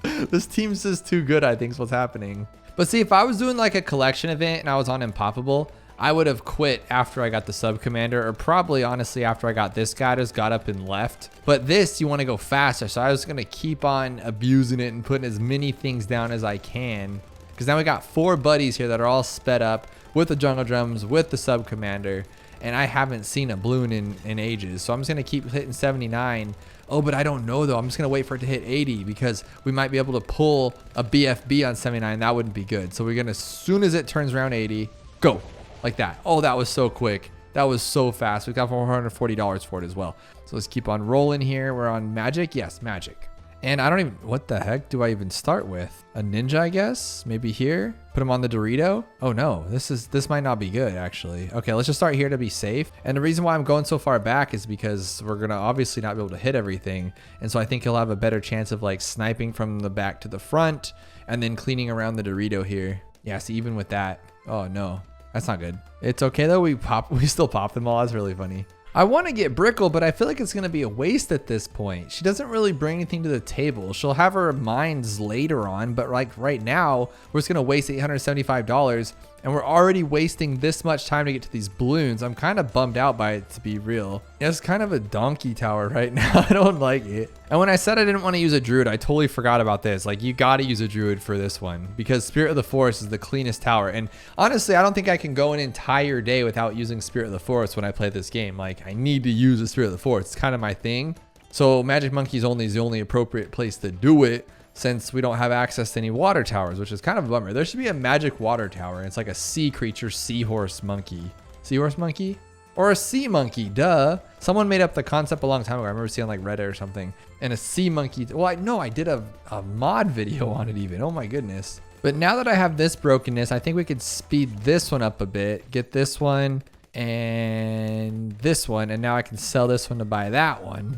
A: This team's just too good, I think is what's happening. But see, if I was doing like a collection event and I was on Impoppable, I would have quit after I got the sub commander, or probably honestly after I got this guy, I just got up and left. But this, you want to go faster. So I was going to keep on abusing it and putting as many things down as I can. Because now we got 4 buddies here that are all sped up with the jungle drums, with the sub commander. And I haven't seen a balloon in ages. So I'm just going to keep hitting 79. Oh, but I don't know though. I'm just going to wait for it to hit 80 because we might be able to pull a BFB on 79. That wouldn't be good. So we're going to, as soon as it turns around 80, go like that. Oh, that was so quick. That was so fast. We got $440 for it as well. So let's keep on rolling here. We're on magic. Yes, magic. And I don't even, what the heck do I even start with? A ninja, I guess? Maybe here? Put him on the Dorito? Oh no, this might not be good actually. Okay, let's just start here to be safe. And the reason why I'm going so far back is because we're gonna obviously not be able to hit everything. And so I think he'll have a better chance of like sniping from the back to the front and then cleaning around the Dorito here. Yeah, see, even with that, oh no, that's not good. It's okay though, we still pop them all. That's really funny. I want to get Brickle, but I feel like it's going to be a waste at this point. She doesn't really bring anything to the table. She'll have her mines later on, but like right now, we're just going to waste $875 and we're already wasting this much time to get to these balloons. I'm kind of bummed out by it, to be real. It's kind of a donkey tower right now. I don't like it. And when I said I didn't want to use a druid, I totally forgot about this. Like, you got to use a druid for this one because Spirit of the Forest is the cleanest tower. And honestly, I don't think I can go an entire day without using Spirit of the Forest when I play this game. Like, I need to use the Spirit of the Forest. It's kind of my thing. So Magic Monkey's only is the only appropriate place to do it, since we don't have access to any water towers, which is kind of a bummer. There should be a magic water tower. It's like a sea creature, seahorse monkey. Seahorse monkey? Or a sea monkey, duh. Someone made up the concept a long time ago. I remember seeing like Reddit or something. And a sea monkey, well, I did a mod video on it even. Oh my goodness. But now that I have this brokenness, I think we could speed this one up a bit. Get this one and this one. And now I can sell this one to buy that one.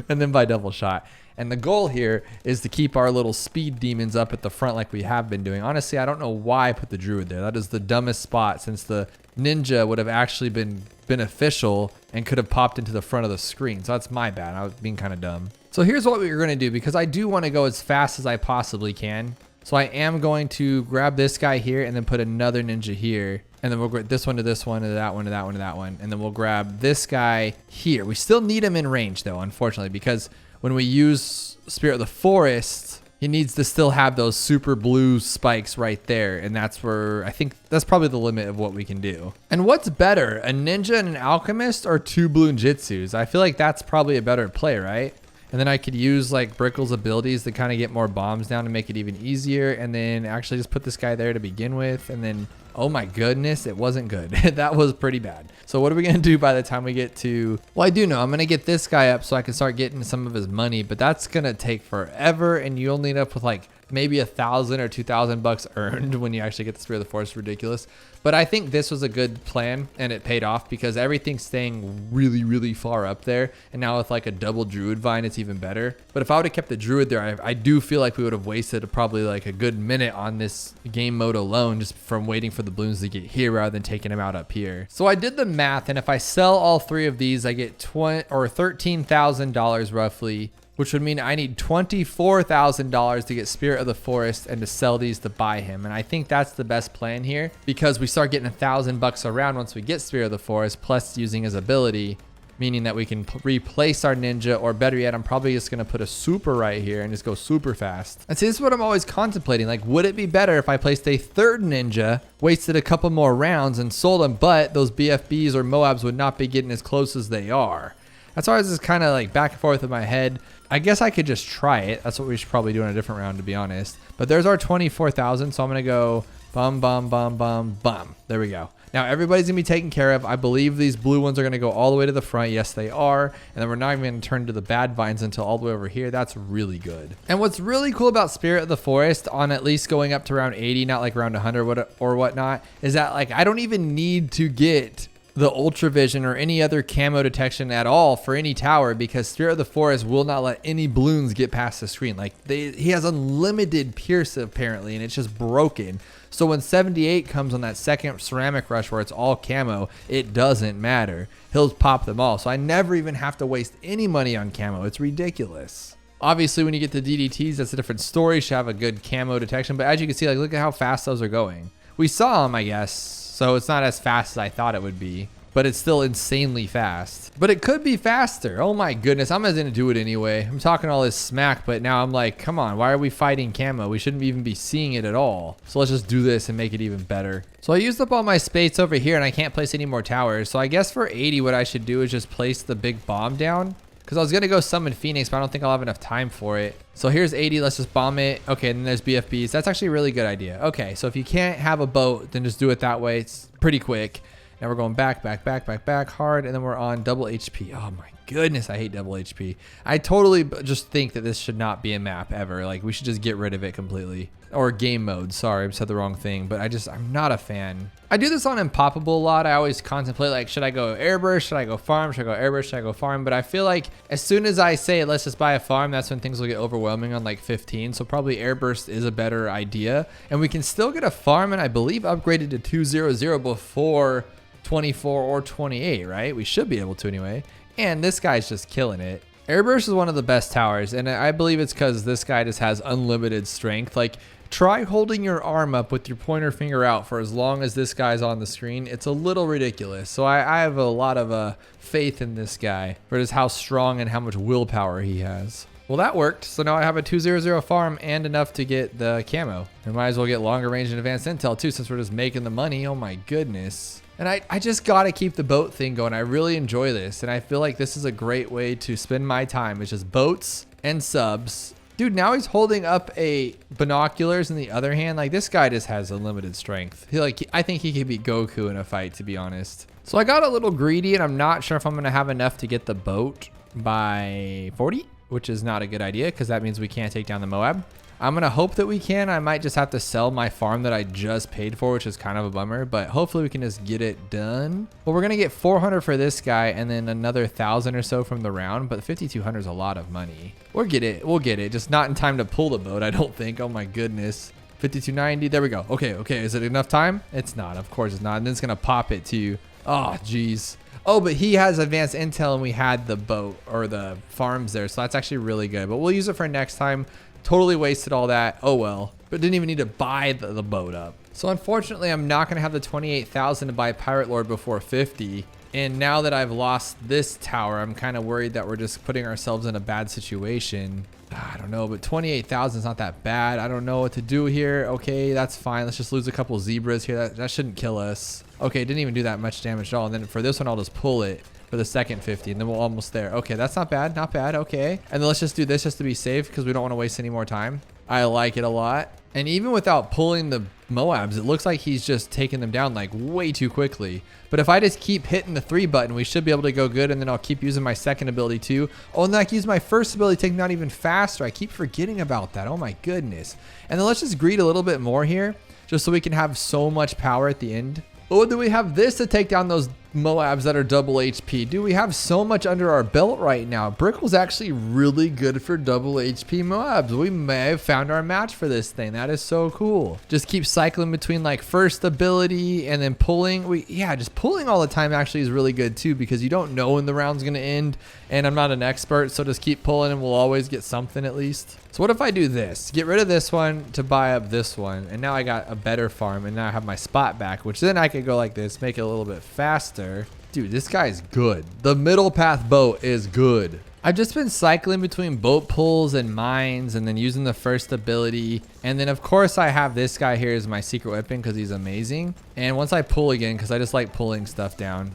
A: And then buy double shot. And the goal here is to keep our little speed demons up at the front like we have been doing. Honestly, I don't know why I put the druid there. That is the dumbest spot, since the ninja would have actually been beneficial and could have popped into the front of the screen. So that's my bad. I was being kind of dumb. So here's what we're going to do, because I do want to go as fast as I possibly can. So I am going to grab this guy here and then put another ninja here. And then we'll grab this one to this one to that one to that one to that one. And then we'll grab this guy here. We still need him in range though, unfortunately, because when we use Spirit of the Forest, he needs to still have those super blue spikes right there. And that's where I think that's probably the limit of what we can do. And what's better, a ninja and an alchemist or two Bloon Jitsus? I feel like that's probably a better play, right? And then I could use like Brickle's abilities to kind of get more bombs down to make it even easier. And then actually just put this guy there to begin with. And then, oh my goodness, it wasn't good. That was pretty bad. So what are we going to do by the time we get to, well, I do know I'm going to get this guy up so I can start getting some of his money, but that's going to take forever. And you'll end up with like maybe $1,000 or $2,000 earned when you actually get the Spirit of the Forest. Ridiculous. But I think this was a good plan and it paid off because everything's staying really, really far up there. And now with like a double druid vine, it's even better. But if I would have kept the druid there, I do feel like we would have wasted probably like a good minute on this game mode alone, just from waiting for the balloons to get here rather than taking them out up here. So I did the math, and if I sell all three of these, I get $13,000 roughly, which would mean I need $24,000 to get Spirit of the Forest and to sell these to buy him. And I think that's the best plan here, because we start getting $1,000 around once we get Spirit of the Forest, plus using his ability, meaning that we can replace our ninja, or better yet, I'm probably just going to put a super right here and just go super fast. And see, this is what I'm always contemplating. Like, would it be better if I placed a third ninja, wasted a couple more rounds and sold them, but those BFBs or Moabs would not be getting as close as they are? That's why I was just kind of like back and forth in my head. I guess I could just try it. That's what we should probably do in a different round, to be honest. But there's our 24,000. So I'm going to go bum, bum, bum, bum, bum. There we go. Now everybody's going to be taken care of. I believe these blue ones are going to go all the way to the front. Yes, they are. And then we're not even going to turn to the bad vines until all the way over here. That's really good. And what's really cool about Spirit of the Forest, on at least going up to round 80, not like round 100 or whatnot, is that like I don't even need to get the ultra vision or any other camo detection at all for any tower, because Spirit of the Forest will not let any balloons get past the screen. Like he has unlimited pierce apparently, and it's just broken. So when 78 comes on that second ceramic rush where it's all camo, it doesn't matter. He'll pop them all. So I never even have to waste any money on camo. It's ridiculous. Obviously, when you get the DDTs, that's a different story. You should have a good camo detection. But as you can see, like, look at how fast those are going. We saw them, I guess. So it's not as fast as I thought it would be, but it's still insanely fast. But it could be faster. Oh my goodness, I'm just gonna do it anyway. I'm talking all this smack, but now I'm like, come on, why are we fighting camo? We shouldn't even be seeing it at all. So let's just do this and make it even better. So I used up all my space over here and I can't place any more towers. So I guess for 80, what I should do is just place the big bomb down, because I was gonna go summon Phoenix, but I don't think I'll have enough time for it. So here's 80, let's just bomb it. Okay, and then there's BFBs. That's actually a really good idea. Okay, so if you can't have a boat, then just do it that way. It's pretty quick. Now we're going back, back, back, back, back hard, and then we're on double HP. Oh my goodness, I hate double HP. I totally just think that this should not be a map ever. Like, we should just get rid of it completely. Or game mode, sorry, I said the wrong thing, but I'm not a fan. I do this on Impoppable a lot. I always contemplate, like, should I go airburst? Should I go farm? Should I go airburst? Should I go farm? But I feel like as soon as I say, let's just buy a farm, that's when things will get overwhelming on like 15. So probably airburst is a better idea. And we can still get a farm, and I believe upgraded to 200 before 24 or 28, right? We should be able to anyway. And this guy's just killing it. Airburst is one of the best towers, and I believe it's because this guy just has unlimited strength. Like, try holding your arm up with your pointer finger out for as long as this guy's on the screen. It's a little ridiculous. So I have a lot of faith in this guy for just how strong and how much willpower he has. Well, that worked. So now I have a 200 farm and enough to get the camo. I might as well get longer range and advanced intel too, since we're just making the money. Oh my goodness. And I just got to keep the boat thing going. I really enjoy this. And I feel like this is a great way to spend my time. It's just boats and subs. Dude, now he's holding up a binoculars in the other hand. Like, this guy just has unlimited strength. I think he could beat Goku in a fight, to be honest. So I got a little greedy, and I'm not sure if I'm going to have enough to get the boat by 40, which is not a good idea because that means we can't take down the Moab. I'm going to hope that we can. I might just have to sell my farm that I just paid for, which is kind of a bummer, but hopefully we can just get it done. Well, we're going to get 400 for this guy and then another 1,000 or so from the round, but 5,200 is a lot of money. We'll get it. We'll get it. Just not in time to pull the boat, I don't think. Oh my goodness. 5,290. There we go. Okay. Is it enough time? It's not. Of course it's not. And then it's going to pop it too. Oh, geez. Oh, but he has advanced intel and we had the boat or the farms there. So that's actually really good, but we'll use it for next time. Totally wasted all that. Oh well, but didn't even need to buy the boat up. So unfortunately, I'm not going to have the 28,000 to buy Pirate Lord before 50. And now that I've lost this tower, I'm kind of worried that we're just putting ourselves in a bad situation. I don't know, but 28,000 is not that bad. I don't know what to do here. Okay, that's fine. Let's just lose a couple zebras here. That shouldn't kill us. Okay, didn't even do that much damage at all. And then for this one, I'll just pull it for the second 50 and then we're almost there. Okay, that's not bad. Not bad. Okay. And then let's just do this just to be safe because we don't want to waste any more time. I like it a lot. And even without pulling the Moabs, it looks like he's just taking them down like way too quickly. But if I just keep hitting the 3 button, we should be able to go good. And then I'll keep using my second ability too. Oh, and then I can use my first ability to take them down even faster. I keep forgetting about that. Oh my goodness. And then let's just greed a little bit more here just so we can have so much power at the end. Oh, do we have this to take down those Moabs that are double HP? Dude, we have so much under our belt right now. Brickle's actually really good for double HP Moabs. We may have found our match for this thing. That is so cool. Just keep cycling between like first ability and then pulling. Just pulling all the time actually is really good too because you don't know when the round's going to end. And I'm not an expert, so just keep pulling and we'll always get something at least. So what if I do this? Get rid of this one to buy up this one. And now I got a better farm and now I have my spot back, which then I could go like this, make it a little bit faster. Dude, this guy's good. The middle path boat is good. I've just been cycling between boat pulls and mines and then using the first ability. And then of course I have this guy here as my secret weapon because he's amazing. And once I pull again, because I just like pulling stuff down,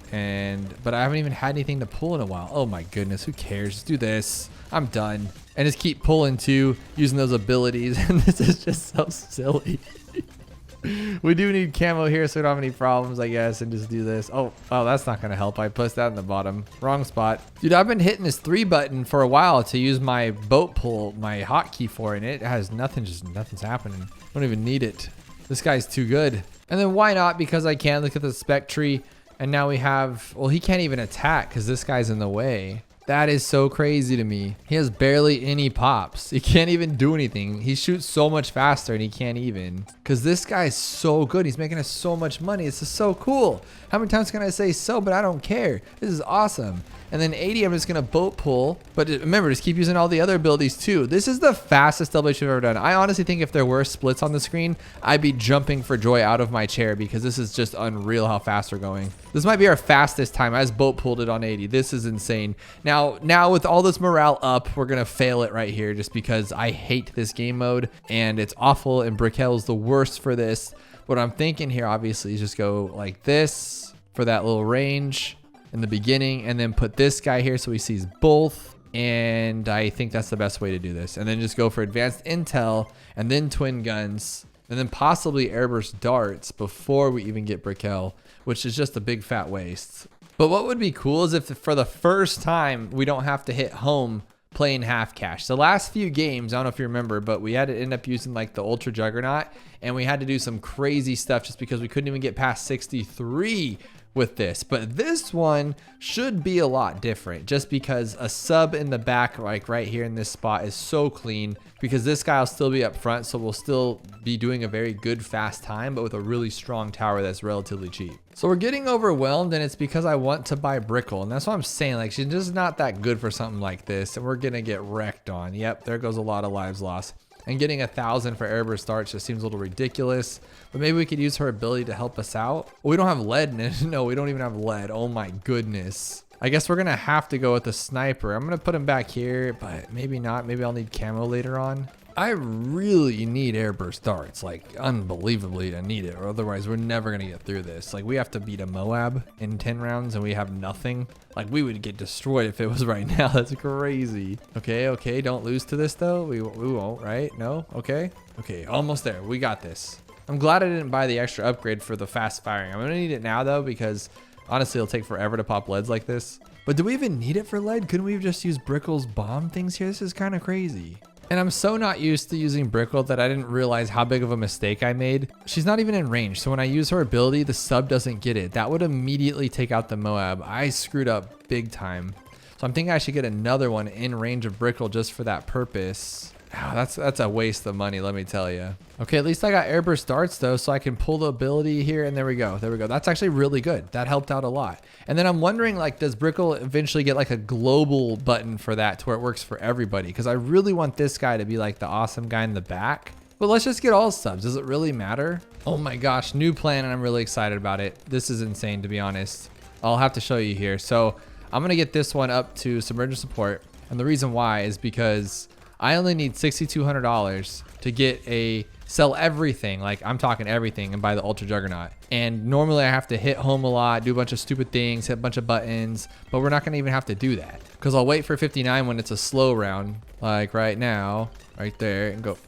A: but I haven't even had anything to pull in a while. Oh my goodness, who cares? Just do this. I'm done. And just keep pulling too, using those abilities. And this is just so silly. We do need camo here so we don't have any problems, I guess, and just do this. Oh, that's not going to help. I pushed that in the bottom. Wrong spot. Dude, I've been hitting this 3 button for a while to use my boat pull, my hotkey for it, and it has nothing, just nothing's happening. I don't even need it. This guy's too good. And then why not? Because I can. Look at the spec tree. And now we have, well, he can't even attack because this guy's in the way. That is so crazy to me. He has barely any pops. He can't even do anything. He shoots so much faster and he can't even. Because this guy's so good. He's making us so much money. It's just so cool. How many times can I say so? But I don't care. This is awesome. And then 80, I'm just going to boat pull. But remember, just keep using all the other abilities too. This is the fastest double HP I've ever done. I honestly think if there were splits on the screen, I'd be jumping for joy out of my chair because this is just unreal how fast we're going. This might be our fastest time. I just boat pulled it on 80. This is insane. Now with all this morale up, we're going to fail it right here just because I hate this game mode and it's awful and Brickell is the worst for this. What I'm thinking here, obviously, is just go like this for that little range in the beginning and then put this guy here so he sees both. And I think that's the best way to do this. And then just go for advanced intel and then twin guns and then possibly airburst darts before we even get Brickell, which is just a big fat waste. But what would be cool is if for the first time we don't have to hit home playing half cash. The last few games, I don't know if you remember, but we had to end up using like the Ultra Juggernaut, and we had to do some crazy stuff just because we couldn't even get past 63 with this. But this one should be a lot different just because a sub in the back, like right here in this spot, is so clean because this guy will still be up front, so we'll still be doing a very good fast time, but with a really strong tower that's relatively cheap. So we're getting overwhelmed, and it's because I want to buy Brickle, and that's what I'm saying. Like, she's just not that good for something like this, and we're gonna get wrecked on. Yep, there goes a lot of lives lost. And getting 1,000 for Airburst starts just seems a little ridiculous, but maybe we could use her ability to help us out. Well, we don't have lead in it. No, we don't even have lead. Oh my goodness. I guess we're gonna have to go with the sniper. I'm gonna put him back here, but maybe not. Maybe I'll need camo later on. I really need Airburst darts, like unbelievably I need it, or otherwise we're never gonna get through this. Like, we have to beat a Moab in 10 rounds and we have nothing. Like, we would get destroyed if it was right now. That's crazy. Okay, don't lose to this though. We won't, right? No? Okay, almost there. We got this. I'm glad I didn't buy the extra upgrade for the fast firing. I'm gonna need it now though, because honestly it'll take forever to pop leads like this. But do we even need it for lead? Couldn't we have just used Brickle's bomb things here? This is kind of crazy. And I'm so not used to using Brickle that I didn't realize how big of a mistake I made. She's not even in range, so when I use her ability, the sub doesn't get it. That would immediately take out the Moab. I screwed up big time. So I'm thinking I should get another one in range of Brickle just for that purpose. Oh, that's a waste of money, let me tell you. Okay, at least I got Airburst darts though, so I can pull the ability here, and there we go. That's actually really good. That helped out a lot. And then I'm wondering, like, does Brickle eventually get like a global button for that to where it works for everybody? Because I really want this guy to be like the awesome guy in the back. But let's just get all subs. Does it really matter? Oh my gosh, new plan, and I'm really excited about it. This is insane, to be honest. I'll have to show you here. So I'm gonna get this one up to submerged support, and the reason why is because I only need $6,200 to get sell everything, like I'm talking everything, and buy the Ultra Juggernaut. And normally I have to hit home a lot, do a bunch of stupid things, hit a bunch of buttons, but we're not gonna even have to do that because I'll wait for 59 when it's a slow round, like right now, right there, and go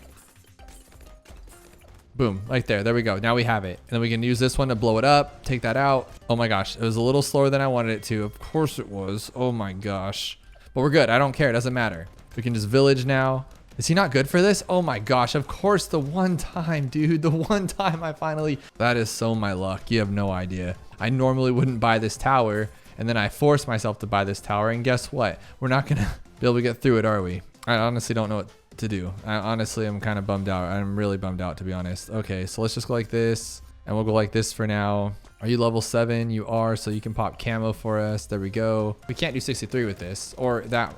A: boom, right there. There we go. Now we have it. And then we can use this one to blow it up, take that out. Oh my gosh, it was a little slower than I wanted it to. Of course it was. Oh my gosh. But we're good. I don't care. It doesn't matter. We can just village now. Is he not good for this? Oh my gosh, of course, the one time, dude, the one time I finally, that is so my luck. You have no idea. I normally wouldn't buy this tower, and then I forced myself to buy this tower, and guess what? We're not gonna be able to get through it, are we? I honestly don't know what to do. I'm kind of bummed out. I'm really bummed out, to be honest. Okay, so let's just go like this, and we'll go like this for now. Are you level 7? You are, so you can pop camo for us. There we go. We can't do 63 with this, or that.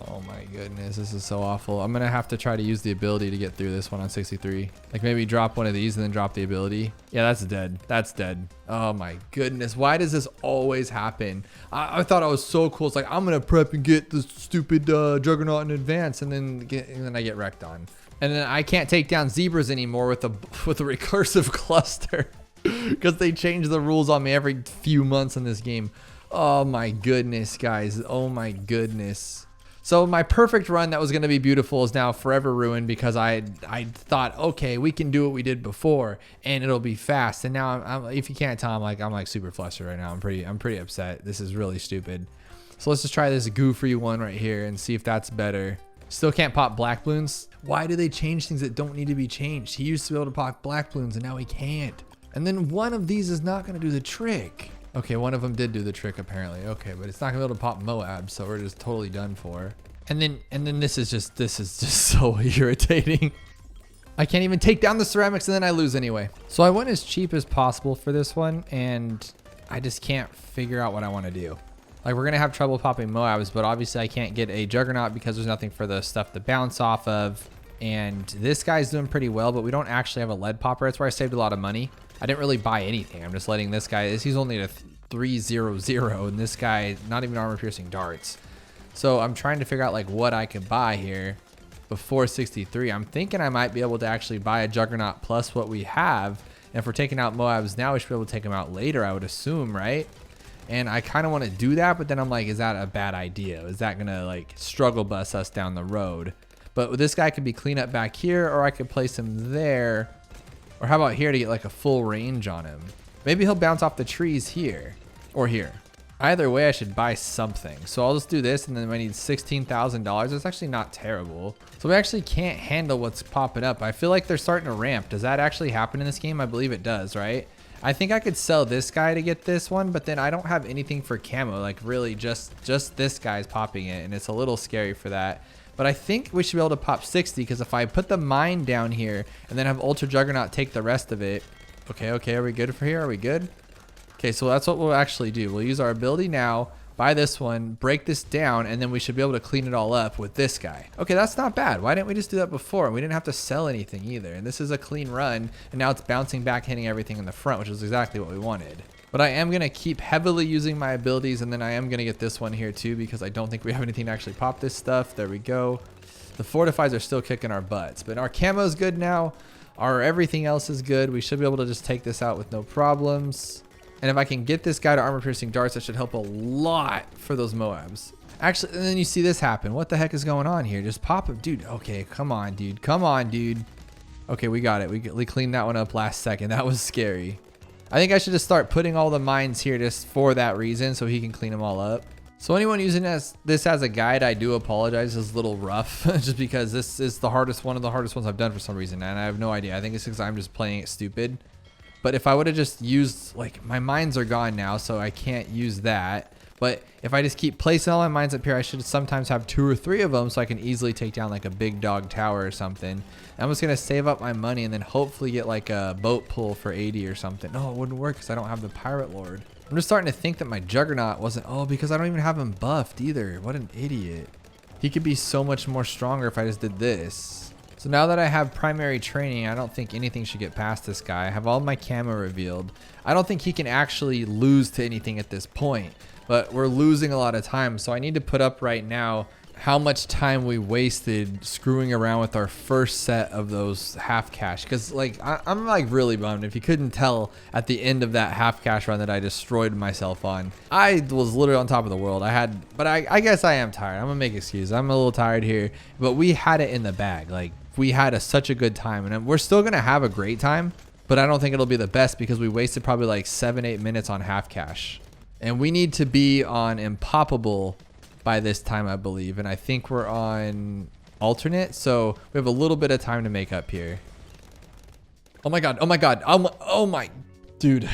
A: Oh my goodness, this is so awful. I'm gonna have to try to use the ability to get through this one on 63. Like maybe drop one of these and then drop the ability. Yeah, that's dead. That's dead. Oh my goodness, why does this always happen? I thought I was so cool. It's like, I'm gonna prep and get the stupid Juggernaut in advance, and then I get wrecked on. And then I can't take down zebras anymore with a recursive cluster because they change the rules on me every few months in this game. Oh my goodness, guys. Oh my goodness. So my perfect run that was going to be beautiful is now forever ruined because I thought, okay, we can do what we did before and it'll be fast. And now I'm if you can't tell, I'm like super flustered right now. I'm pretty upset. This is really stupid. So let's just try this goofy one right here and see if that's better. Still can't pop black balloons. Why do they change things that don't need to be changed? He used to be able to pop black balloons and now he can't. And then one of these is not going to do the trick. Okay, one of them did do the trick apparently. Okay, but it's not gonna be able to pop Moab, so we're just totally done for. And then this is just so irritating. I can't even take down the ceramics and then I lose anyway. So I went as cheap as possible for this one, and I just can't figure out what I want to do. Like, we're gonna have trouble popping Moabs, but obviously I can't get a Juggernaut because there's nothing for the stuff to bounce off of. And this guy's doing pretty well, but we don't actually have a lead popper. That's where I saved a lot of money. I didn't really buy anything. I'm just letting this guy, he's only at a 300, and this guy, not even armor piercing darts. So I'm trying to figure out like what I could buy here before 63. I'm thinking I might be able to actually buy a Juggernaut plus what we have. And if we're taking out Moabs now, we should be able to take them out later, I would assume, right? And I kind of want to do that, but then I'm like, is that a bad idea? Is that gonna like struggle bus us down the road? But this guy could be clean up back here, or I could place him there. Or how about here to get like a full range on him? Maybe he'll bounce off the trees here or here. Either way, I should buy something. So I'll just do this, and then I need $16,000. That's actually not terrible. So we actually can't handle what's popping up. I feel like they're starting to ramp. Does that actually happen in this game? I believe it does, right? I think I could sell this guy to get this one, but then I don't have anything for camo. Like really just this guy's popping it, and it's a little scary for that. But I think we should be able to pop 60, because if I put the mine down here and then have Ultra Juggernaut take the rest of it. Okay, are we good for here? Are we good? Okay, so that's what we'll actually do. We'll use our ability now, buy this one, break this down, and then we should be able to clean it all up with this guy. Okay, that's not bad. Why didn't we just do that before? We didn't have to sell anything either. And this is a clean run, and now it's bouncing back, hitting everything in the front, which is exactly what we wanted. But I am going to keep heavily using my abilities, and then I am going to get this one here too, because I don't think we have anything to actually pop this stuff. There we go. The fortifies are still kicking our butts, but our camo is good now. Our everything else is good. We should be able to just take this out with no problems. And if I can get this guy to armor piercing darts, that should help a lot for those moabs. Actually, and then you see this happen. What the heck is going on here? Just pop him, dude. Okay, come on, dude. Come on, dude. Okay, we got it. We cleaned that one up last second. That was scary. I think I should just start putting all the mines here just for that reason, so he can clean them all up. So anyone using this as a guide, I do apologize. It's a little rough just because this is one of the hardest ones I've done for some reason, and I have no idea. I think it's because I'm just playing it stupid. But if I would have just used, like, my mines are gone now, so I can't use that. But if I just keep placing all my mines up here, I should sometimes have 2 or 3 of them, so I can easily take down like a big dog tower or something. I'm just gonna save up my money and then hopefully get like a boat pull for 80 or something. No, it wouldn't work because I don't have the pirate lord. I'm just starting to think that my juggernaut wasn't, because I don't even have him buffed either. What an idiot. He could be so much more stronger if I just did this. So now that I have primary training, I don't think anything should get past this guy. I have all my camo revealed. I don't think he can actually lose to anything at this point, but we're losing a lot of time. So I need to put up right now how much time we wasted screwing around with our first set of those half cash. Cause like, I'm like really bummed. If you couldn't tell at the end of that half cash run that I destroyed myself on, I was literally on top of the world. But I guess I am tired. I'm gonna make excuses. I'm a little tired here, but we had it in the bag. Like, we had such a good time, and we're still gonna have a great time, but I don't think it'll be the best because we wasted probably like 7-8 minutes on half cash, and we need to be on Impoppable by this time, I believe, and I think we're on alternate, so we have a little bit of time to make up here. Oh my god, oh my dude,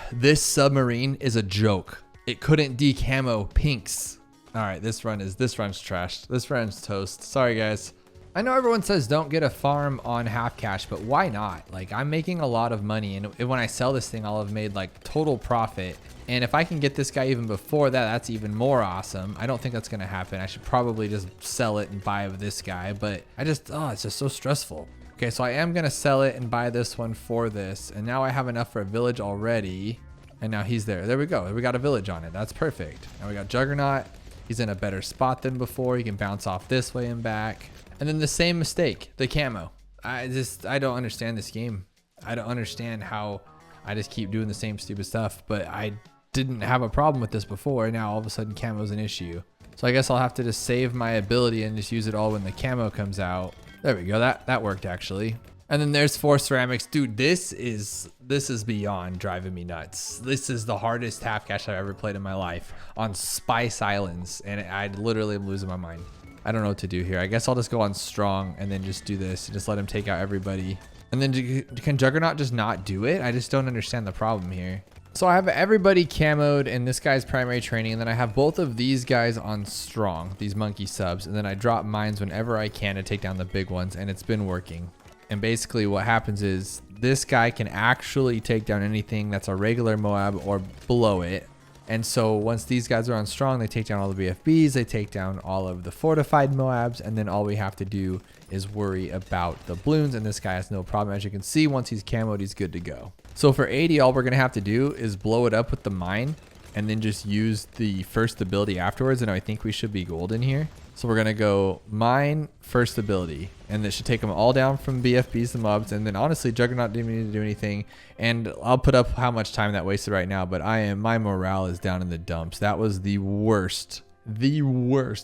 A: this submarine is a joke. It couldn't decamo pinks. All right, this run's trashed. This run's toast. Sorry guys. I know everyone says don't get a farm on half cash, but why not? Like, I'm making a lot of money, and when I sell this thing, I'll have made like total profit. And if I can get this guy even before that, that's even more awesome. I don't think that's gonna happen. I should probably just sell it and buy this guy, but it's just so stressful. Okay, so I am gonna sell it and buy this one for this, and now I have enough for a village already, and now he's there. There we go. We got a village on it. That's perfect. Now we got Juggernaut. He's in a better spot than before. He can bounce off this way and back. And then the same mistake, the camo. I don't understand this game. I don't understand how I just keep doing the same stupid stuff, but I didn't have a problem with this before, and now all of a sudden camo's an issue. So I guess I'll have to just save my ability and just use it all when the camo comes out. There we go, that worked actually. And then there's 4 ceramics. Dude, this is beyond driving me nuts. This is the hardest half cash I've ever played in my life on Spice Islands, and I literally am losing my mind. I don't know what to do here. I guess I'll just go on strong and then just do this and just let him take out everybody. And then can Juggernaut just not do it? I just don't understand the problem here. So I have everybody camoed and this guy's primary training, and then I have both of these guys on strong, these monkey subs, and then I drop mines whenever I can to take down the big ones, and it's been working. And basically what happens is this guy can actually take down anything that's a regular Moab or below it. And so once these guys are on strong, they take down all the BFBs, they take down all of the fortified Moabs, and then all we have to do is worry about the Bloons, and this guy has no problem. As you can see, once he's camoed, he's good to go. So for 80, all we're gonna have to do is blow it up with the mine and then just use the first ability afterwards, and I think we should be golden here. So we're gonna go mine, first ability, and this should take them all down from BFBs to mobs. And then honestly, Juggernaut didn't need to do anything, and I'll put up how much time that wasted right now, but my morale is down in the dumps. That was the worst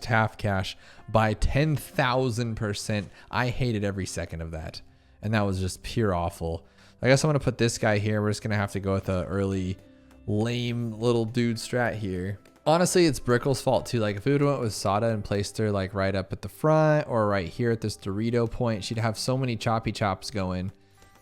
A: half cash by 10,000%. I hated every second of that, and that was just pure awful. I guess I'm gonna put this guy here. We're just gonna have to go with a early lame little dude strat here. Honestly, it's Brickle's fault too. Like if we would have went with Sada and placed her like right up at the front or right here at this Dorito point, she'd have so many choppy chops going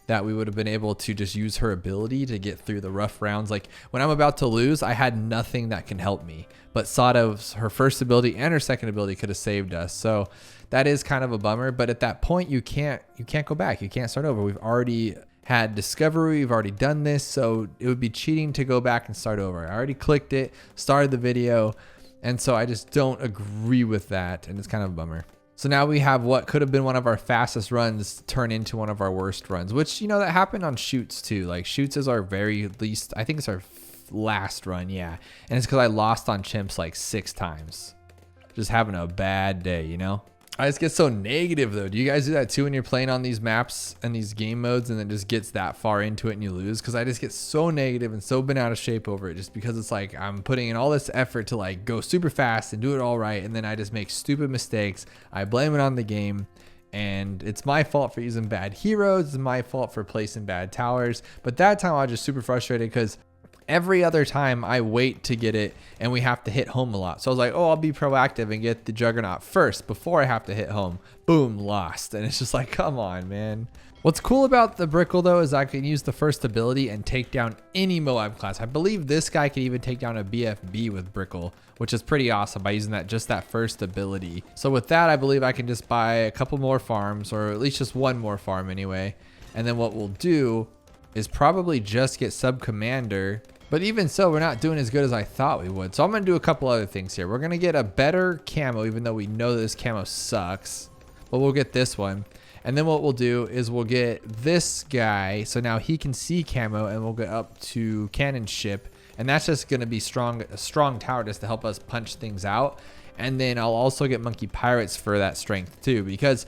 A: that we would have been able to just use her ability to get through the rough rounds. Like when I'm about to lose, I had nothing that can help me, but Sada's, her first ability and her second ability could have saved us. So that is kind of a bummer, but at that point you can't go back. You can't start over. We've already had discovery, we've already done this, so it would be cheating to go back and start over. I already clicked it, started the video, and so I just don't agree with that, and it's kind of a bummer. So now we have what could have been one of our fastest runs turn into one of our worst runs, which, you know, that happened on shoots too. Like shoots is our very least, I think it's our last run, yeah. And it's because I lost on chimps like 6 times. Just having a bad day, you know? I just get so negative though. Do you guys do that too when you're playing on these maps and these game modes and then just gets that far into it and you lose? Because I just get so negative and so bent out of shape over it, just because it's like I'm putting in all this effort to like go super fast and do it all right, and then I just make stupid mistakes. I blame it on the game, and it's my fault for using bad heroes. It's my fault for placing bad towers. But that time I was just super frustrated because every other time I wait to get it and we have to hit home a lot. So I was like, oh, I'll be proactive and get the Juggernaut first before I have to hit home. Boom, lost. And it's just like, come on, man. What's cool about the Brickle though is I can use the first ability and take down any Moab class. I believe this guy can even take down a BFB with Brickle, which is pretty awesome by using just that first ability. So with that, I believe I can just buy a couple more farms, or at least just one more farm anyway. And then what we'll do is probably just get Sub Commander. But even so, we're not doing as good as I thought we would. So I'm going to do a couple other things here. We're going to get a better camo, even though we know this camo sucks. But we'll get this one. And then what we'll do is we'll get this guy. So now he can see camo, and we'll get up to Cannon Ship. And that's just going to be a strong tower just to help us punch things out. And then I'll also get Monkey Pirates for that strength too. Because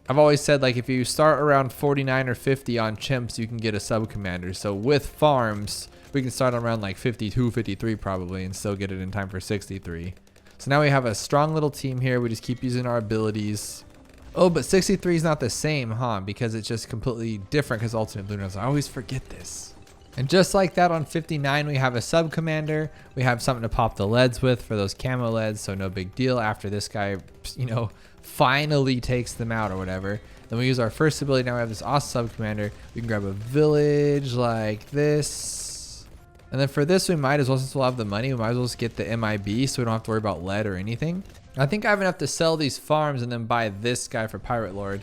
A: I've always said, like, if you start around 49 or 50 on chimps, you can get a Sub Commander. So with farms, we can start around like 52, 53 probably, and still get it in time for 63. So now we have a strong little team here. We just keep using our abilities. Oh, but 63 is not the same, huh? Because it's just completely different because Ultimate Bloon runs. I always forget this. And just like that on 59, we have a Sub Commander. We have something to pop the leads with for those camo leads, so no big deal after this guy, you know, finally takes them out or whatever. Then we use our first ability. Now we have this awesome Sub Commander. We can grab a village like this. And then for this, we might as well, since we'll have the money, we might as well just get the MIB so we don't have to worry about lead or anything. I think I have enough to sell these farms and then buy this guy for Pirate Lord.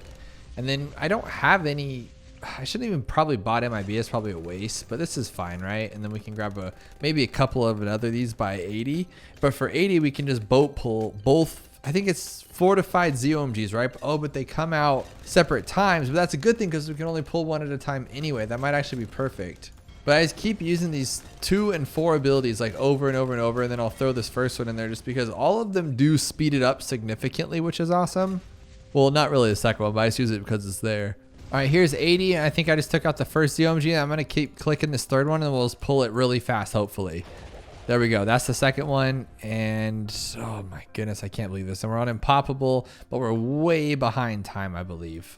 A: And then I don't have any, I shouldn't even probably bought MIB, it's probably a waste, but this is fine, right? And then we can grab maybe a couple of another these by 80. But for 80, we can just boat pull both. I think it's fortified ZOMGs, right? Oh, but they come out separate times, but that's a good thing because we can only pull one at a time anyway. That might actually be perfect. But I just keep using these 2 and 4 abilities like over and over and over, and then I'll throw this first one in there just because all of them do speed it up significantly, which is awesome. Well, not really the second one, but I just use it because it's there. All right, here's 80, and I think I just took out the first ZOMG. I'm going to keep clicking this third one, and we'll just pull it really fast, hopefully. There we go. That's the second one, and oh my goodness, I can't believe this. And we're on Impoppable, but we're way behind time, I believe.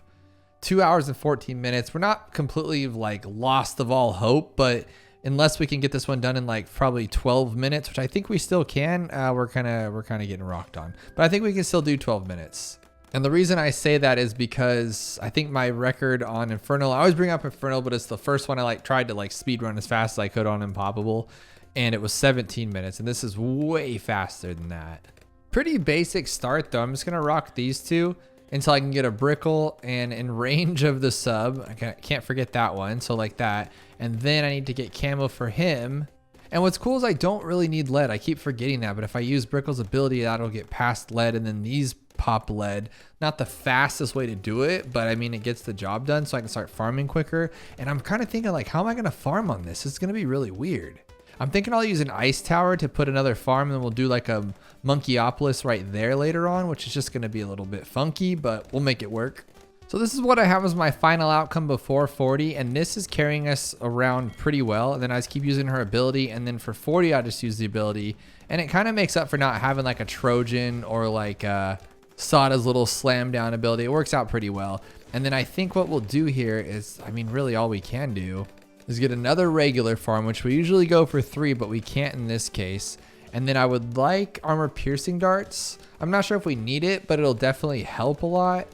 A: 2 hours and 14 minutes. We're not completely like lost of all hope, but unless we can get this one done in like probably 12 minutes, which I think we still can, we're kind of getting rocked on. But I think we can still do 12 minutes. And the reason I say that is because I think my record on Infernal, I always bring up Infernal, but it's the first one I tried to speed run as fast as I could on Impoppable, and it was 17 minutes, and this is way faster than that. Pretty basic start though. I'm just gonna rock these two until I can get a Brickle and in range of the sub. I can't forget that one, so like that. And then I need to get camo for him. And what's cool is I don't really need lead. I keep forgetting that, but if I use Brickle's ability, that'll get past lead, and then these pop lead. Not the fastest way to do it, but I mean, it gets the job done so I can start farming quicker. And I'm kind of thinking like, how am I gonna farm on this? It's gonna be really weird. I'm thinking I'll use an ice tower to put another farm, and then we'll do like a Monkeypolis right there later on, which is just going to be a little bit funky, but we'll make it work. So this is what I have as my final outcome before 40, and this is carrying us around pretty well. And then I just keep using her ability, and then for 40, I just use the ability, and it kind of makes up for not having like a Trojan or like Sada's little slam down ability. It works out pretty well. And then I think what we'll do here is, I mean, really all we can do is get another regular farm, which we usually go for 3, but we can't in this case. And then I would like armor piercing darts. I'm not sure if we need it, but it'll definitely help a lot.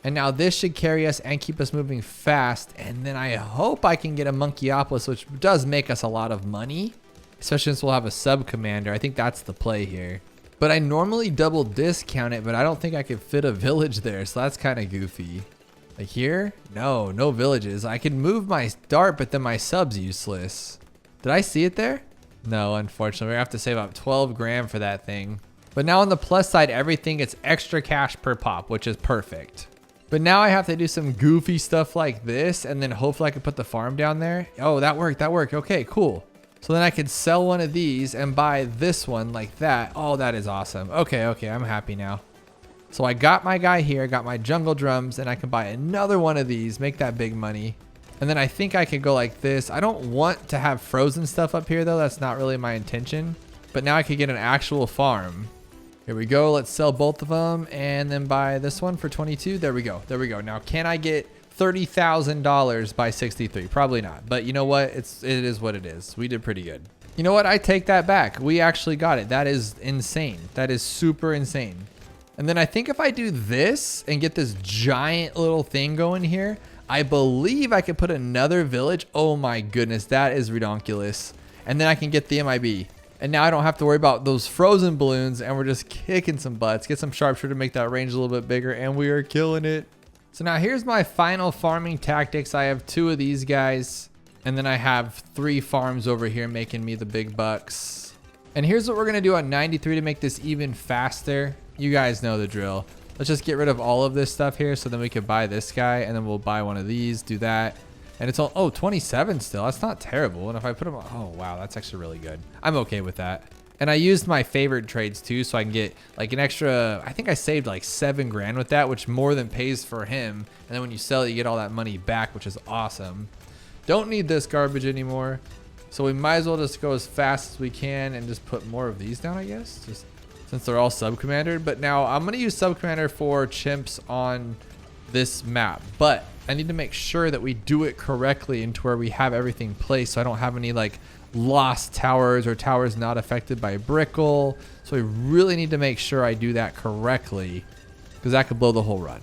A: And now this should carry us and keep us moving fast. And then I hope I can get a Monkeyopoulos, which does make us a lot of money, especially since we'll have a sub commander. I think that's the play here. But I normally double discount it, but I don't think I could fit a village there. So that's kind of goofy. Like here? No villages. I can move my dart, but then my sub's useless. Did I see it there? No, unfortunately. We're gonna have to save up 12 grand for that thing. But now on the plus side, everything gets extra cash per pop, which is perfect. But now I have to do some goofy stuff like this, and then hopefully I can put the farm down there. Oh, that worked. Okay, cool. So then I could sell one of these and buy this one like that. Oh, that is awesome. Okay, I'm happy now. So I got my guy here, got my jungle drums, and I can buy another one of these, make that big money. And then I think I could go like this. I don't want to have frozen stuff up here though. That's not really my intention. But now I could get an actual farm. Here we go. Let's sell both of them and then buy this one for 22. There we go. Now, can I get $30,000 by 63? Probably not. But you know what? It is what it is. We did pretty good. You know what? I take that back. We actually got it. That is insane. That is super insane. And then I think if I do this and get this giant little thing going here, I believe I could put another village. Oh my goodness. That is ridiculous. And then I can get the MIB. And now I don't have to worry about those frozen balloons, and we're just kicking some butts. Get some sharpshooter to make that range a little bit bigger, and we are killing it. So now here's my final farming tactics. I have 2 of these guys, and then I have 3 farms over here making me the big bucks. And here's what we're gonna do on 93 to make this even faster. You guys know the drill. Let's just get rid of all of this stuff here, so then we can buy this guy, and then we'll buy one of these, do that. And it's all, 27 still. That's not terrible. And if I put them, oh, wow, that's actually really good. I'm okay with that. And I used my favorite trades too, so I can get like an extra, I think I saved like 7 grand with that, which more than pays for him. And then when you sell it, you get all that money back, which is awesome. Don't need this garbage anymore. So we might as well just go as fast as we can and just put more of these down, I guess, just since they're all sub-commandered. But now I'm going to use sub-commander for chimps on this map, but I need to make sure that we do it correctly into where we have everything placed, so I don't have any like lost towers or towers not affected by brickle. So we really need to make sure I do that correctly, because that could blow the whole run,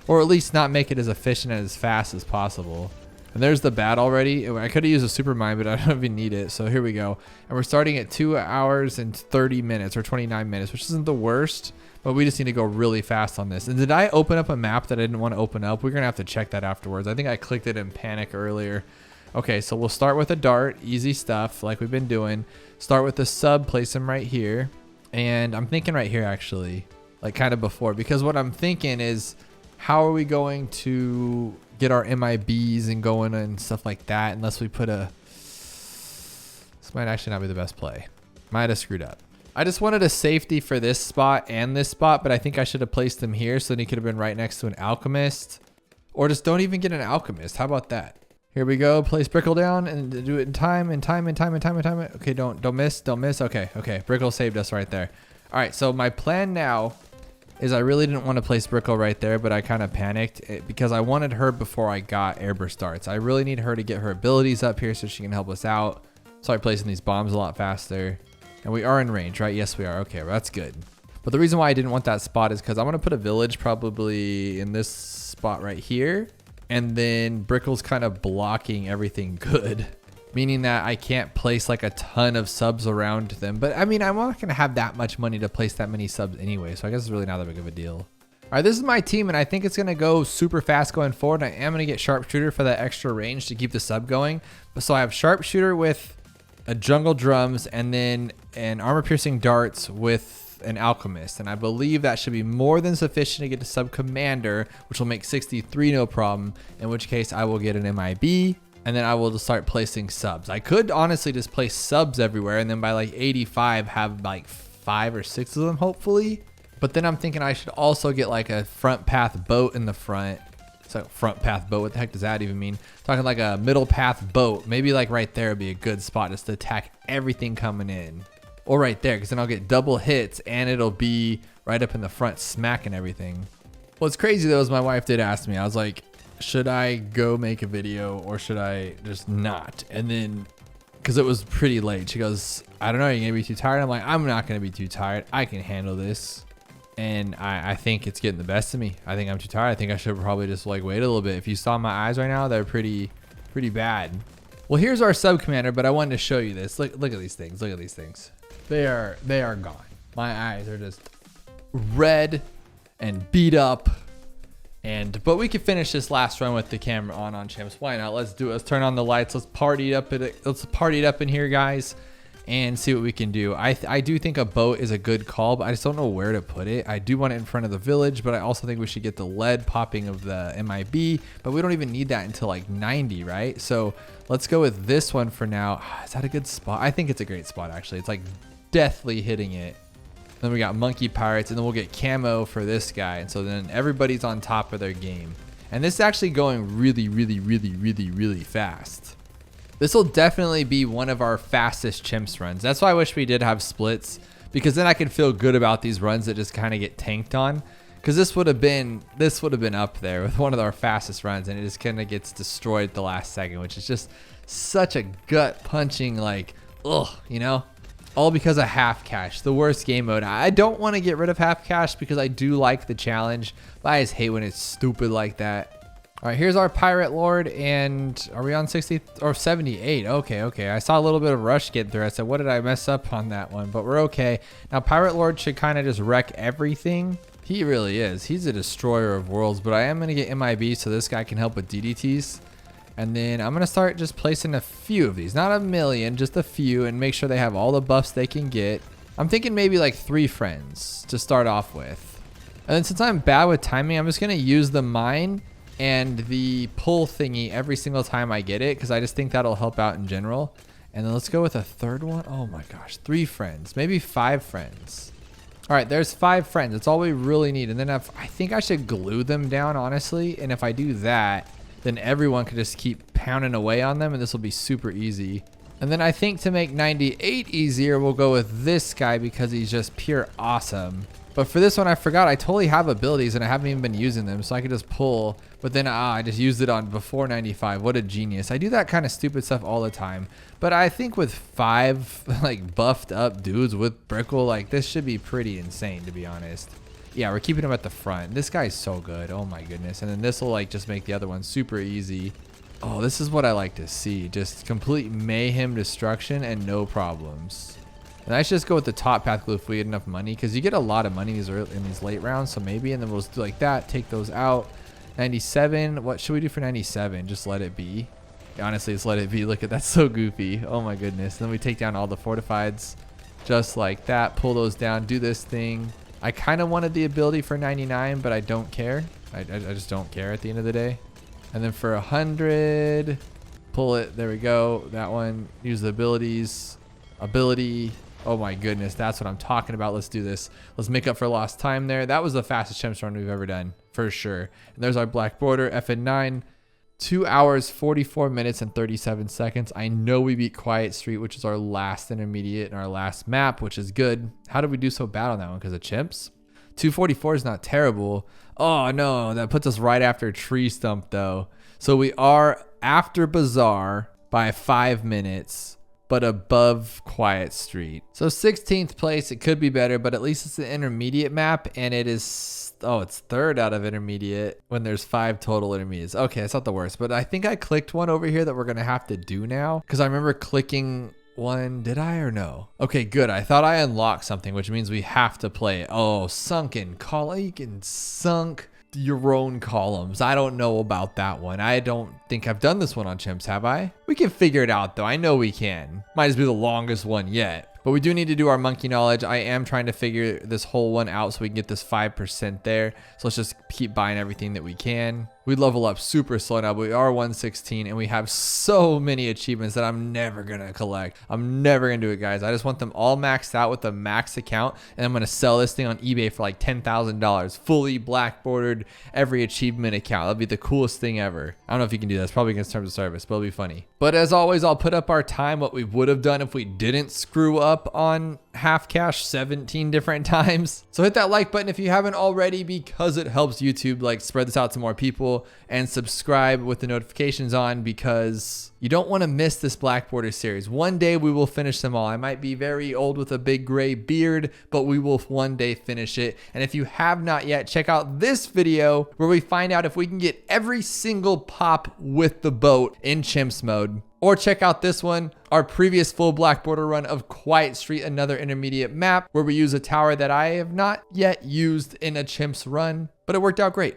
A: or at least not make it as efficient and as fast as possible. And there's the bat already. I could have used a super mine, but I don't even need it. So here we go. And we're starting at 2 hours and 30 minutes or 29 minutes, which isn't the worst, but we just need to go really fast on this. And did I open up a map that I didn't want to open up? We're going to have to check that afterwards. I think I clicked it in panic earlier. Okay, so we'll start with a dart. Easy stuff like we've been doing. Start with the sub, place him right here. And I'm thinking right here actually, like kind of before, because what I'm thinking is, how are we going to get our MIBs and going and stuff like that unless we put a... This might actually not be the best play. Might have screwed up. I just wanted a safety for this spot and this spot, but I think I should have placed them here so then he could have been right next to an alchemist. Or just don't even get an alchemist. How about that? Here we go. Place Brickle down and do it in time. Okay, don't miss. Okay. Brickle saved us right there. All right, so my plan now is I really didn't want to place Brickle right there, but I kind of panicked because I wanted her before I got airburst darts. I really need her to get her abilities up here so she can help us out. So I'm placing these bombs a lot faster. And we are in range, right? Yes, we are. Okay, well, that's good. But the reason why I didn't want that spot is because I'm going to put a village probably in this spot right here. And then Brickle's kind of blocking everything good, meaning that I can't place like a ton of subs around them. But I mean, I'm not going to have that much money to place that many subs anyway. So I guess it's really not that big of a deal. All right, this is my team, and I think it's going to go super fast going forward. I am going to get sharpshooter for that extra range to keep the sub going. But so I have sharpshooter with a jungle drums and then an armor piercing darts with an alchemist, and I believe that should be more than sufficient to get to sub commander, which will make 63 no problem, in which case I will get an MIB, and then I will just start placing subs. I could honestly just place subs everywhere and then by like 85 have like 5 or 6 of them hopefully. But then I'm thinking I should also get like a front path boat in the front. So front path boat, what the heck does that even mean? Talking like a middle path boat, maybe like right there would be a good spot just to attack everything coming in. Or right there, because then I'll get double hits and it'll be right up in the front smacking everything. What's crazy though is my wife did ask me, I was like, should I go make a video or should I just not? And then, because it was pretty late, she goes, I don't know, you're gonna be too tired? I'm like, I'm not gonna be too tired. I can handle this. And I think it's getting the best of me. I think I'm too tired. I think I should probably just like wait a little bit. If you saw my eyes right now, they're pretty bad. Well, here's our sub commander, but I wanted to show you this. Look at these things. Look at these things. They are gone. My eyes are just red and beat up. But we could finish this last run with the camera on Chimps. Why not? Let's do it. Let's turn on the lights. Let's party it up. Let's party it up in here, guys, and see what we can do. I do think a boat is a good call, but I just don't know where to put it. I do want it in front of the village, but I also think we should get the lead popping of the MIB, but we don't even need that until like 90, right? So let's go with this one for now. Is that a good spot? I think it's a great spot, actually. It's like deathly hitting it. Then we got monkey pirates, and then we'll get camo for this guy. And so then everybody's on top of their game. And this is actually going really fast. This will definitely be one of our fastest chimps runs. That's why I wish we did have splits, because then I could feel good about these runs that just kind of get tanked on. Because this would have been up there with one of our fastest runs, and it just kind of gets destroyed at the last second, which is just such a gut punching, like, ugh, you know? All because of half cash, the worst game mode. I don't want to get rid of half cash because I do like the challenge, but I just hate when it's stupid like that. All right, here's our pirate lord, and are we on 60 or 78? Okay. I saw a little bit of rush get through. I said, what did I mess up on that one? But we're okay. Now, pirate lord should kind of just wreck everything. He really is. He's a destroyer of worlds, but I am going to get MIB so this guy can help with DDTs. And then I'm going to start just placing a few of these, not a million, just a few, and make sure they have all the buffs they can get. I'm thinking maybe like 3 friends to start off with. And then since I'm bad with timing, I'm just going to use the mine and the pull thingy every single time I get it, because I just think that'll help out in general. And then let's go with a third one. Oh my gosh, 3 friends, maybe 5 friends. All right, there's 5 friends. That's all we really need. And then I think I should glue them down, honestly. And if I do that, then everyone can just keep pounding away on them, and this will be super easy. And then I think to make 98 easier, we'll go with this guy because he's just pure awesome. But for this one, I forgot I totally have abilities and I haven't even been using them, so I could just pull. But then I just used it on before 95. What a genius. I do that kind of stupid stuff all the time. But I think with 5 like buffed up dudes with Brickle, like this should be pretty insane, to be honest. Yeah, we're keeping him at the front. This guy's so good. Oh my goodness. And then this will like just make the other one super easy. Oh, this is what I like to see. Just complete mayhem destruction and no problems. And I should just go with the top path glue if we get enough money, because you get a lot of money in these late rounds. So maybe, and then we'll just do like that, take those out. 97. What should we do for 97? Just let it be. Honestly, just let it be. Look at that, so goofy. Oh my goodness. And then we take down all the fortifieds just like that. Pull those down. Do this thing. I kind of wanted the ability for 99, but I don't care. I just don't care at the end of the day. And then for 100, pull it. There we go. That one. Use the abilities. Ability. Oh my goodness. That's what I'm talking about. Let's do this. Let's make up for lost time there. That was the fastest chimps run we've ever done, for sure. And there's our black border. FN9. 2 hours, 44 minutes, and 37 seconds. I know we beat Quiet Street, which is our last intermediate and our last map, which is good. How did we do so bad on that one? Because of chimps? 244 is not terrible. Oh no, that puts us right after Tree Stump though. So we are after Bazaar by 5 minutes, but above Quiet Street. So 16th place, it could be better, but at least it's an intermediate map, and it is, oh, it's 3rd out of intermediate when there's 5 total intermediates. Okay, it's not the worst, but I think I clicked one over here that we're gonna have to do now, because I remember clicking one. Did I or no? Okay, good. I thought I unlocked something, which means we have to play it. Oh, sunken column. You can sunk your own columns. I don't know about that one. I don't think I've done this one on chimps, have I? We can figure it out though. I know we can. Might as be the longest one yet. But we do need to do our monkey knowledge. I am trying to figure this whole one out so we can get this 5% there. So let's just keep buying everything that we can. We level up super slow now, but we are 116 and we have so many achievements that I'm never gonna collect. I'm never gonna do it, guys. I just want them all maxed out with a max account, and I'm gonna sell this thing on eBay for like $10,000. Fully black bordered, every achievement account. That'd be the coolest thing ever. I don't know if you can do that. It's probably against terms of service, but it'll be funny. But as always, I'll put up our time, what we would have done if we didn't screw up on half cash 17 different times. So hit that like button if you haven't already, because it helps YouTube like spread this out to more people, and subscribe with the notifications on, because you don't want to miss this Black Border series. One day we will finish them all. I might be very old with a big gray beard, but we will one day finish it. And if you have not yet, check out this video where we find out if we can get every single pop with the boat in chimps mode. Or check out this one, our previous full Black Border run of Quiet Street, another intermediate map where we use a tower that I have not yet used in a chimps run, but it worked out great.